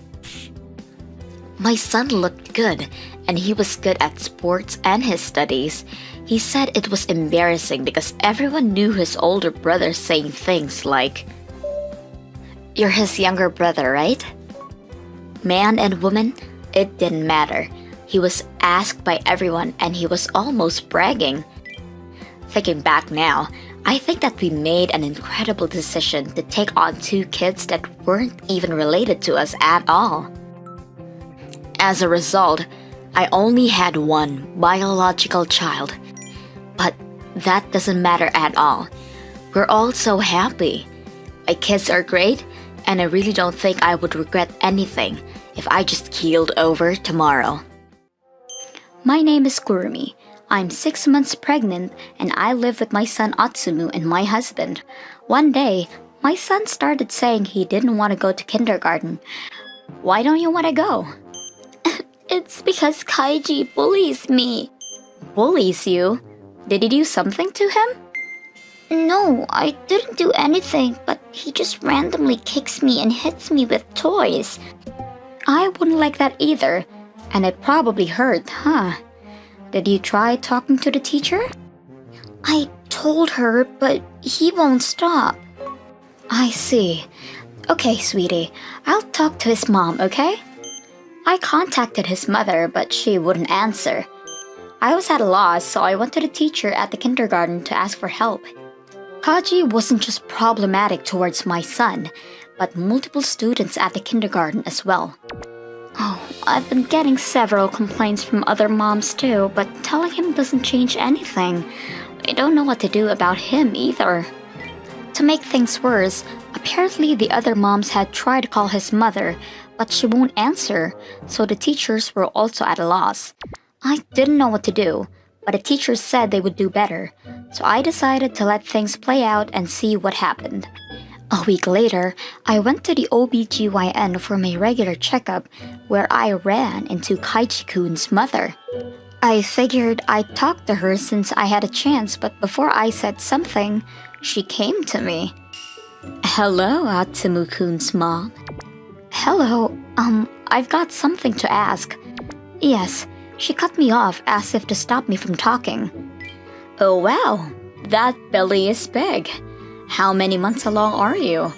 My son looked good, and he was good at sports and his studies. He said it was embarrassing because everyone knew his older brother saying things like, "You're his younger brother, right?" Man and woman, it didn't matter. He was asked by everyone and he was almost bragging. Thinking back now, I think that we made an incredible decision to take on two kids that weren't even related to us at all. As a result, I only had one biological child. But that doesn't matter at all. We're all so happy. My kids are great, and I really don't think I would regret anything if I just keeled over tomorrow. My name is Kurumi. I'm 6 months pregnant and I live with my son Atsumu and my husband. One day, my son started saying he didn't want to go to kindergarten. Why don't you want to go? It's because Kaiji bullies me. Bullies you? Did you do something to him? No, I didn't do anything, but he just randomly kicks me and hits me with toys. I wouldn't like that either, and it probably hurt, huh? Did you try talking to the teacher? I told her, but he won't stop. I see. Okay, sweetie, I'll talk to his mom, okay? I contacted his mother, but she wouldn't answer. I was at a loss, so I went to the teacher at the kindergarten to ask for help. Kaji wasn't just problematic towards my son, but multiple students at the kindergarten as well. Oh, I've been getting several complaints from other moms too, but telling him doesn't change anything. I don't know what to do about him either. To make things worse, apparently the other moms had tried to call his mother, but she won't answer, so the teachers were also at a loss. I didn't know what to do, but the teachers said they would do better, so I decided to let things play out and see what happened. A week later, I went to the OBGYN for my regular checkup, where I ran into Kaiji-kun's mother. I figured I'd talk to her since I had a chance, but before I said something, she came to me. Hello, Atsumu-kun's mom. Hello, I've got something to ask. Yes, she cut me off as if to stop me from talking. Oh wow, that belly is big. How many months along are you?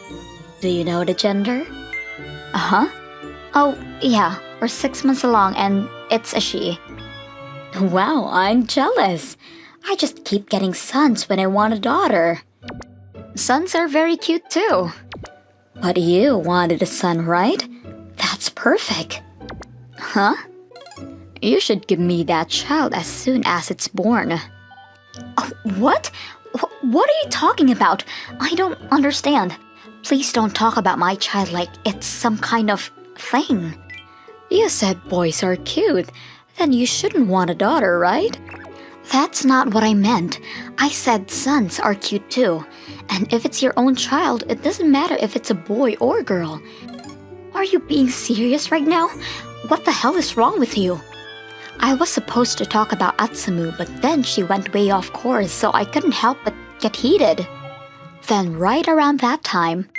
Do you know the gender? Uh-huh. Oh, yeah, we're 6 months along and it's a she. Wow, I'm jealous. I just keep getting sons when I want a daughter. Sons are very cute too. But you wanted a son, right? That's perfect. Huh? You should give me that child as soon as it's born. Oh, what? What are you talking about? I don't understand. Please don't talk about my child like it's some kind of thing. You said boys are cute. Then you shouldn't want a daughter, right? That's not what I meant. I said sons are cute too. And if it's your own child, it doesn't matter if it's a boy or girl. Are you being serious right now? What the hell is wrong with you? I was supposed to talk about Atsumu, but then she went way off course, so I couldn't help but get heated. Then right around that time,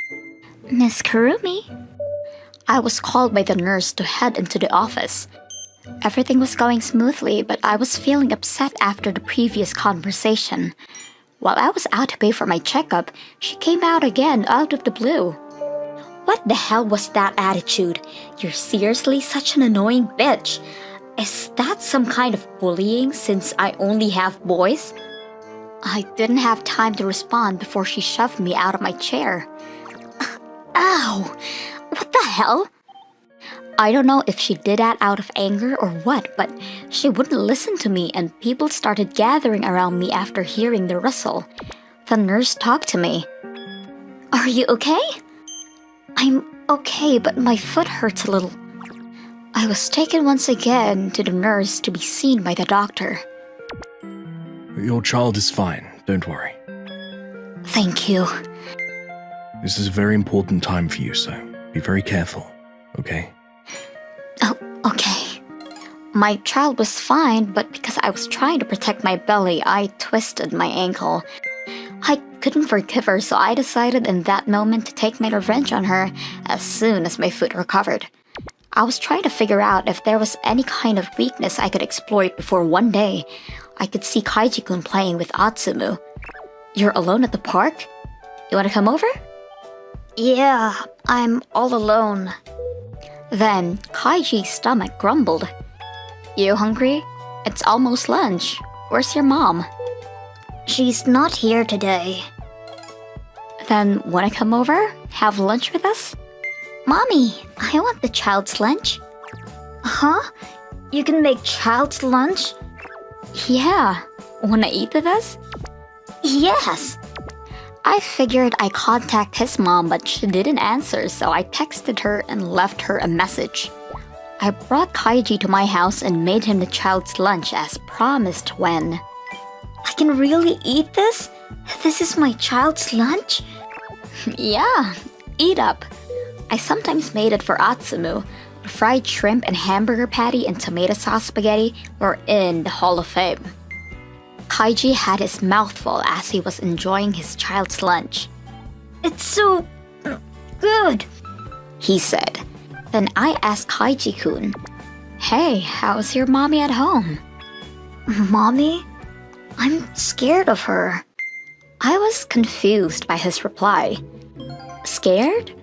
Miss Kurumi, I was called by the nurse to head into the office. Everything was going smoothly, but I was feeling upset after the previous conversation. While I was out to pay for my checkup, she came out again out of the blue. What the hell was that attitude? You're seriously such an annoying bitch. Is that some kind of bullying since I only have boys? I didn't have time to respond before she shoved me out of my chair. Ow! What the hell? I don't know if she did that out of anger or what, but she wouldn't listen to me and people started gathering around me after hearing the rustle. The nurse talked to me. Are you okay? I'm okay, but my foot hurts a little. I was taken once again to the nurse to be seen by the doctor. Your child is fine, don't worry. Thank you. This is a very important time for you, so be very careful, okay? Oh, okay. My child was fine, but because I was trying to protect my belly, I twisted my ankle. I couldn't forgive her, so I decided in that moment to take my revenge on her as soon as my foot recovered. I was trying to figure out if there was any kind of weakness I could exploit before one day I could see Kaiji-kun playing with Atsumu. You're alone at the park? You want to come over? Yeah, I'm all alone. Then Kaiji's stomach grumbled. You hungry? It's almost lunch. Where's your mom? She's not here today. Then wanna come over? Have lunch with us? Mommy, I want the child's lunch. Huh? You can make child's lunch? Yeah. Wanna eat with us? Yes. I figured I'd contact his mom, but she didn't answer, so I texted her and left her a message. I brought Kaiji to my house and made him the child's lunch as promised when... I can really eat this? This is my child's lunch? Yeah, eat up. I sometimes made it for Atsumu. The fried shrimp and hamburger patty and tomato sauce spaghetti were in the Hall of Fame. Kaiji had his mouth full as he was enjoying his child's lunch. It's so... good, he said. Then I asked Kaiji-kun, Hey, how's your mommy at home? Mommy? I'm scared of her. I was confused by his reply. Scared?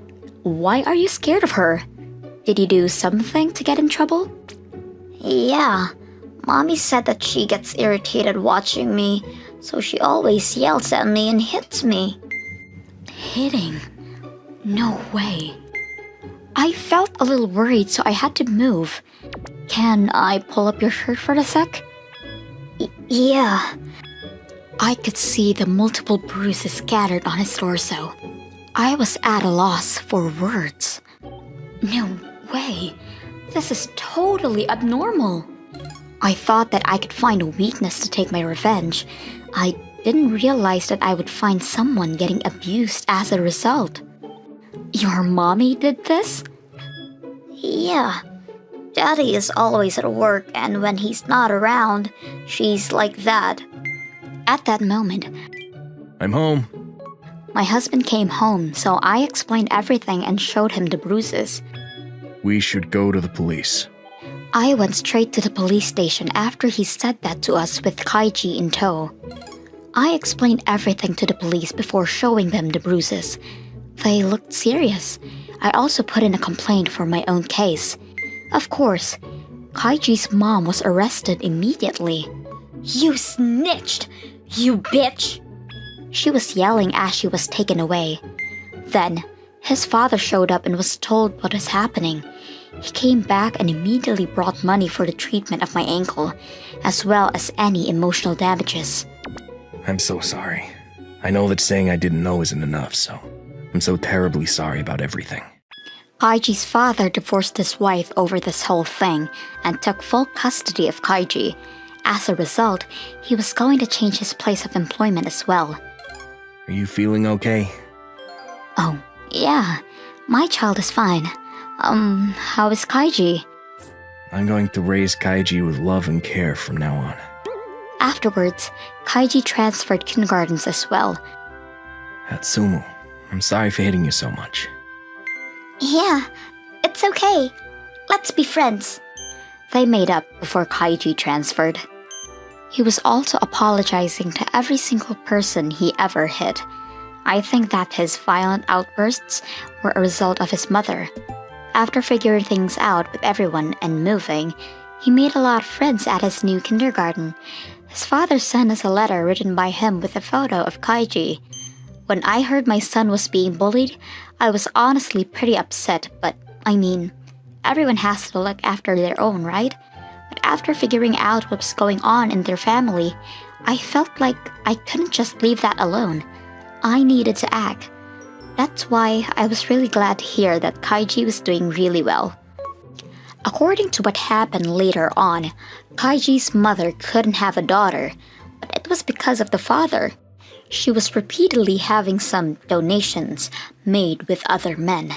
Why are you scared of her? Did you do something to get in trouble? Yeah. Mommy said that she gets irritated watching me, so she always yells at me and hits me. Hitting? No way. I felt a little worried, so I had to move. Can I pull up your shirt for a sec? Yeah. I could see the multiple bruises scattered on his torso. I was at a loss for words. No way. This is totally abnormal. I thought that I could find a weakness to take my revenge. I didn't realize that I would find someone getting abused as a result. Your mommy did this? Yeah. Daddy is always at work, and when he's not around, she's like that. At that moment, I'm home. my husband came home, so I explained everything and showed him the bruises. We should go to the police. I went straight to the police station after he said that to us with Kaiji in tow. I explained everything to the police before showing them the bruises. They looked serious. I also put in a complaint for my own case. Of course, Kaiji's mom was arrested immediately. You snitched! You bitch! She was yelling as she was taken away. Then, his father showed up and was told what was happening. He came back and immediately brought money for the treatment of my ankle, as well as any emotional damages. I'm so sorry. I know that saying I didn't know isn't enough, so I'm so terribly sorry about everything. Kaiji's father divorced his wife over this whole thing and took full custody of Kaiji. As a result, he was going to change his place of employment as well. Are you feeling okay? Oh, yeah. My child is fine. How is Kaiji? I'm going to raise Kaiji with love and care from now on. Afterwards, Kaiji transferred kindergartens as well. Hatsumu, I'm sorry for hitting you so much. Yeah, it's okay. Let's be friends. They made up before Kaiji transferred. He was also apologizing to every single person he ever hit. I think that his violent outbursts were a result of his mother. After figuring things out with everyone and moving, he made a lot of friends at his new kindergarten. His father sent us a letter written by him with a photo of Kaiji. When I heard my son was being bullied, I was honestly pretty upset, but I mean, everyone has to look after their own, right? But after figuring out what was going on in their family, I felt like I couldn't just leave that alone. I needed to act. That's why I was really glad to hear that Kaiji was doing really well. According to what happened later on, Kaiji's mother couldn't have a daughter, but it was because of the father. She was repeatedly having some donations made with other men.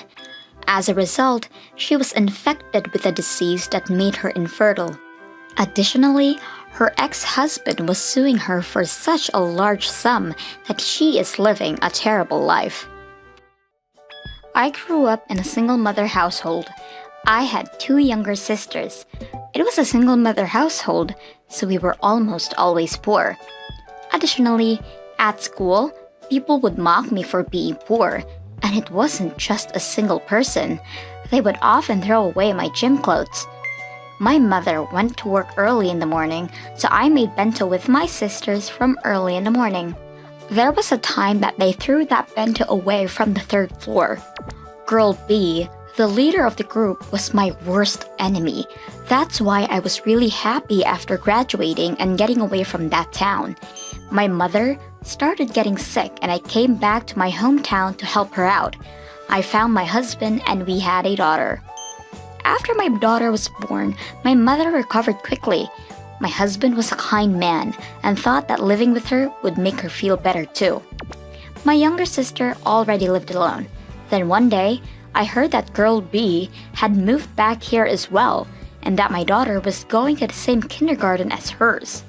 As a result, she was infected with a disease that made her infertile. Additionally, her ex-husband was suing her for such a large sum that she is living a terrible life. I grew up in a single-mother household. I had 2 younger sisters. It was a single-mother household, so we were almost always poor. Additionally, at school, people would mock me for being poor, and it wasn't just a single person. They would often throw away my gym clothes. My mother went to work early in the morning, so I made bento with my sisters from early in the morning. There was a time that they threw that bento away from the 3rd floor. Girl B, the leader of the group, was my worst enemy. That's why I was really happy after graduating and getting away from that town. My mother started getting sick and I came back to my hometown to help her out. I found my husband and we had a daughter. After my daughter was born, my mother recovered quickly. My husband was a kind man and thought that living with her would make her feel better too. My younger sister already lived alone. Then one day, I heard that girl B had moved back here as well, and that my daughter was going to the same kindergarten as hers.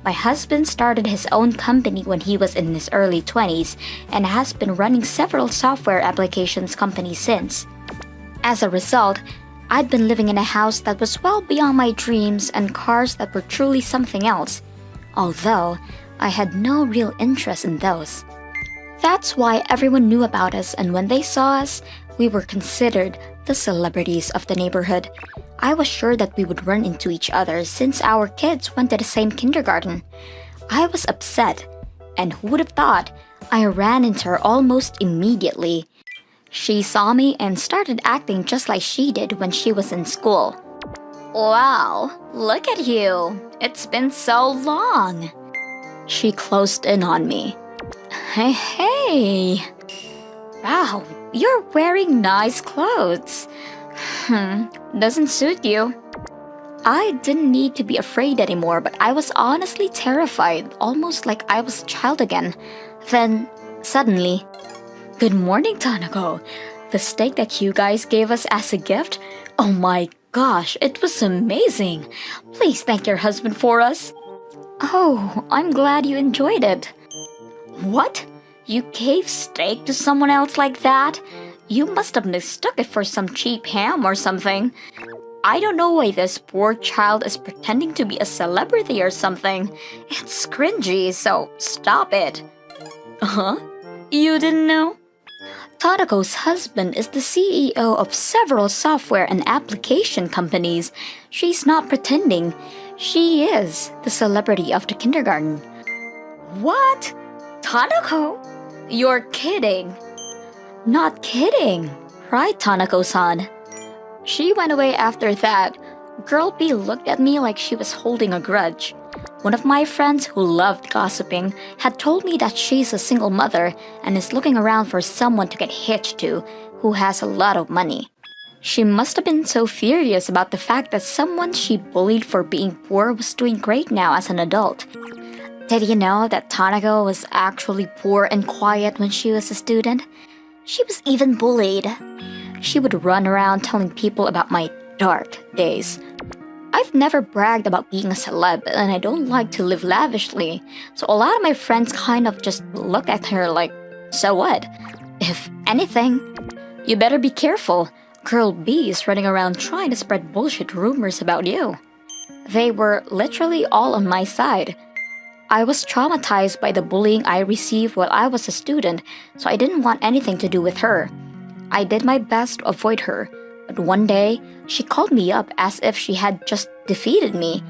My husband started his own company when he was in his early 20s and has been running several software applications companies since. As a result, I'd been living in a house that was well beyond my dreams and cars that were truly something else, although I had no real interest in those. That's why everyone knew about us, and when they saw us, we were considered the celebrities of the neighborhood. I was sure that we would run into each other since our kids went to the same kindergarten. I was upset, and who would have thought? I ran into her almost immediately. She saw me and started acting just like she did when she was in school. Wow, look at you. It's been so long. She closed in on me. Hey. Wow, you're wearing nice clothes. Doesn't suit you. I didn't need to be afraid anymore, but I was honestly terrified, almost like I was a child again. Then, suddenly, "Good morning, Tanako. The steak that you guys gave us as a gift? Oh my gosh, it was amazing. Please thank your husband for us." "Oh, I'm glad you enjoyed it." What? You gave steak to someone else like that? You must have mistook it for some cheap ham or something. I don't know why this poor child is pretending to be a celebrity or something. It's cringy, so stop it. Huh? You didn't know? Tadako's husband is the CEO of several software and application companies. She's not pretending. She is the celebrity of the kindergarten. What? Tadako? You're kidding. Not kidding. Right, Tanako-san? She went away after that. Girl B looked at me like she was holding a grudge. One of my friends who loved gossiping had told me that she's a single mother and is looking around for someone to get hitched to who has a lot of money. She must have been so furious about the fact that someone she bullied for being poor was doing great now as an adult. Did you know that Tanako was actually poor and quiet when she was a student? She was even bullied. She would run around telling people about my dark days. I've never bragged about being a celeb, and I don't like to live lavishly, so a lot of my friends kind of just look at her like, so what? If anything, you better be careful. Girl B is running around trying to spread bullshit rumors about you. They were literally all on my side. I was traumatized by the bullying I received while I was a student, so I didn't want anything to do with her. I did my best to avoid her, but one day, she called me up as if she had just defeated me.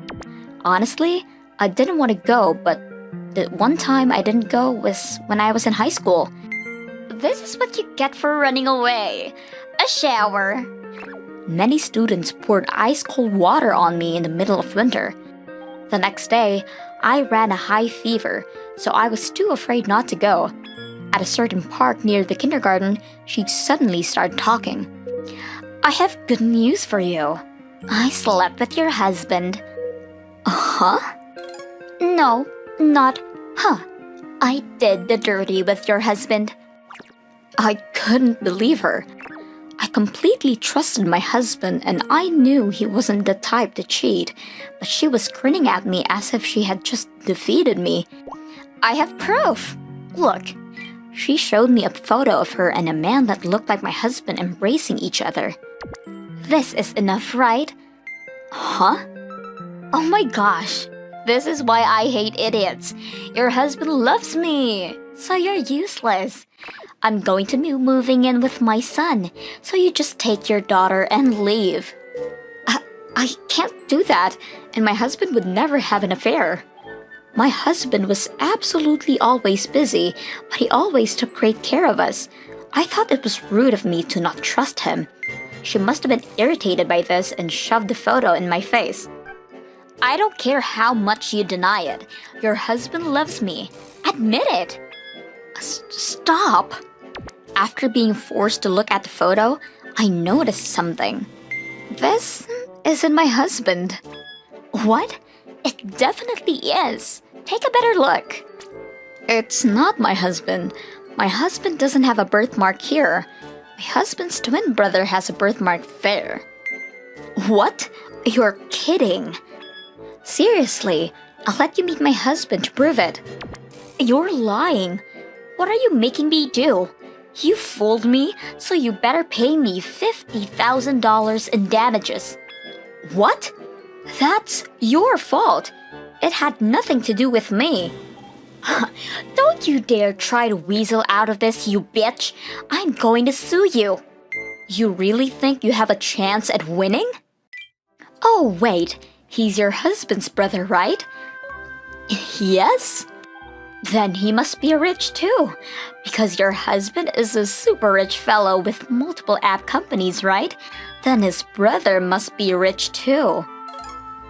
Honestly, I didn't want to go, but the one time I didn't go was when I was in high school. This is what you get for running away. A shower. Many students poured ice-cold water on me in the middle of winter. The next day, I ran a high fever, so I was too afraid not to go. At a certain park near the kindergarten, she suddenly started talking. I have good news for you. I slept with your husband. Huh? No, not huh. I did the dirty with your husband. I couldn't believe her. I completely trusted my husband and I knew he wasn't the type to cheat, but she was grinning at me as if she had just defeated me. I have proof. Look. She showed me a photo of her and a man that looked like my husband embracing each other. This is enough, right? Huh? Oh my gosh. This is why I hate idiots. Your husband loves me, so you're useless. I'm going to be moving in with my son, so you just take your daughter and leave. I can't do that, and my husband would never have an affair. My husband was absolutely always busy, but he always took great care of us. I thought it was rude of me to not trust him. She must have been irritated by this and shoved the photo in my face. I don't care how much you deny it. Your husband loves me. Admit it. Stop. After being forced to look at the photo, I noticed something. This isn't my husband. What? It definitely is. Take a better look. It's not my husband. My husband doesn't have a birthmark here. My husband's twin brother has a birthmark there. What? You're kidding. Seriously, I'll let you meet my husband to prove it. You're lying. What are you making me do? You fooled me, so you better pay me $50,000 in damages. What? That's your fault. It had nothing to do with me. Don't you dare try to weasel out of this, you bitch. I'm going to sue you. You really think you have a chance at winning? Oh, wait. He's your husband's brother, right? Yes? Then he must be rich too. Because your husband is a super rich fellow with multiple app companies, right? Then his brother must be rich too.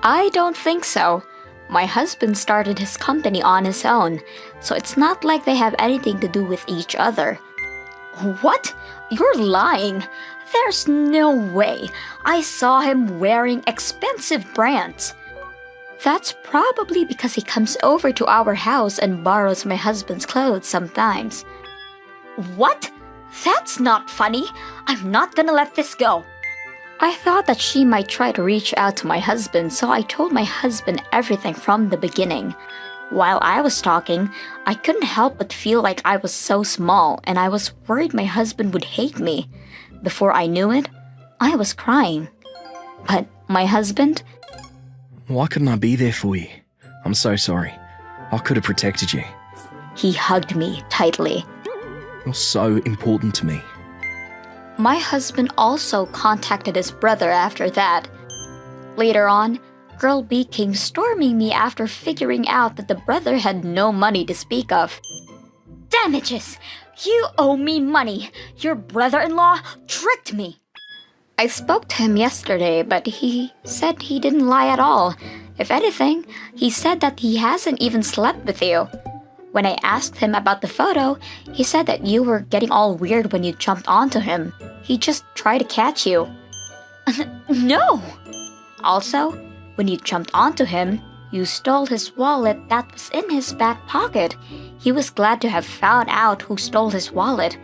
I don't think so. My husband started his company on his own, so it's not like they have anything to do with each other. What? You're lying. There's no way. I saw him wearing expensive brands. That's probably because he comes over to our house and borrows my husband's clothes sometimes. What? That's not funny. I'm not gonna let this go. I thought that she might try to reach out to my husband, so I told my husband everything from the beginning. While I was talking, I couldn't help but feel like I was so small and I was worried my husband would hate me. Before I knew it, I was crying. But my husband? Why couldn't I be there for you? I'm so sorry. I could have protected you. He hugged me tightly. You're so important to me. My husband also contacted his brother after that. Later on, Girl B came storming me after figuring out that the brother had no money to speak of. Damages! You owe me money! Your brother-in-law tricked me! I spoke to him yesterday, but he said he didn't lie at all. If anything, he said that he hasn't even slept with you. When I asked him about the photo, he said that you were getting all weird when you jumped onto him. He just tried to catch you. No! Also, when you jumped onto him, you stole his wallet that was in his back pocket. He was glad to have found out who stole his wallet.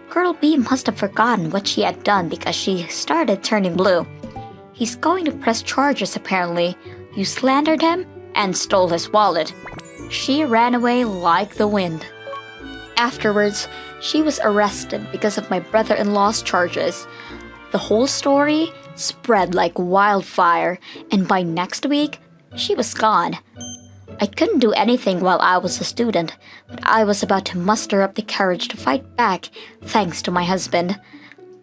Girl B must have forgotten what she had done because she started turning blue. He's going to press charges apparently. You slandered him and stole his wallet. She ran away like the wind. Afterwards, she was arrested because of my brother-in-law's charges. The whole story spread like wildfire, and by next week, she was gone. I couldn't do anything while I was a student, but I was about to muster up the courage to fight back thanks to my husband.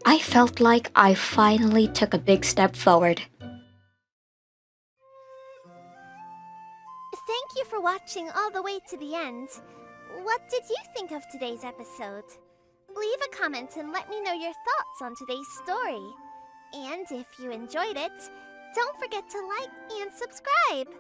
I felt like I finally took a big step forward. Thank you for watching all the way to the end. What did you think of today's episode? Leave a comment and let me know your thoughts on today's story. And if you enjoyed it, don't forget to like and subscribe!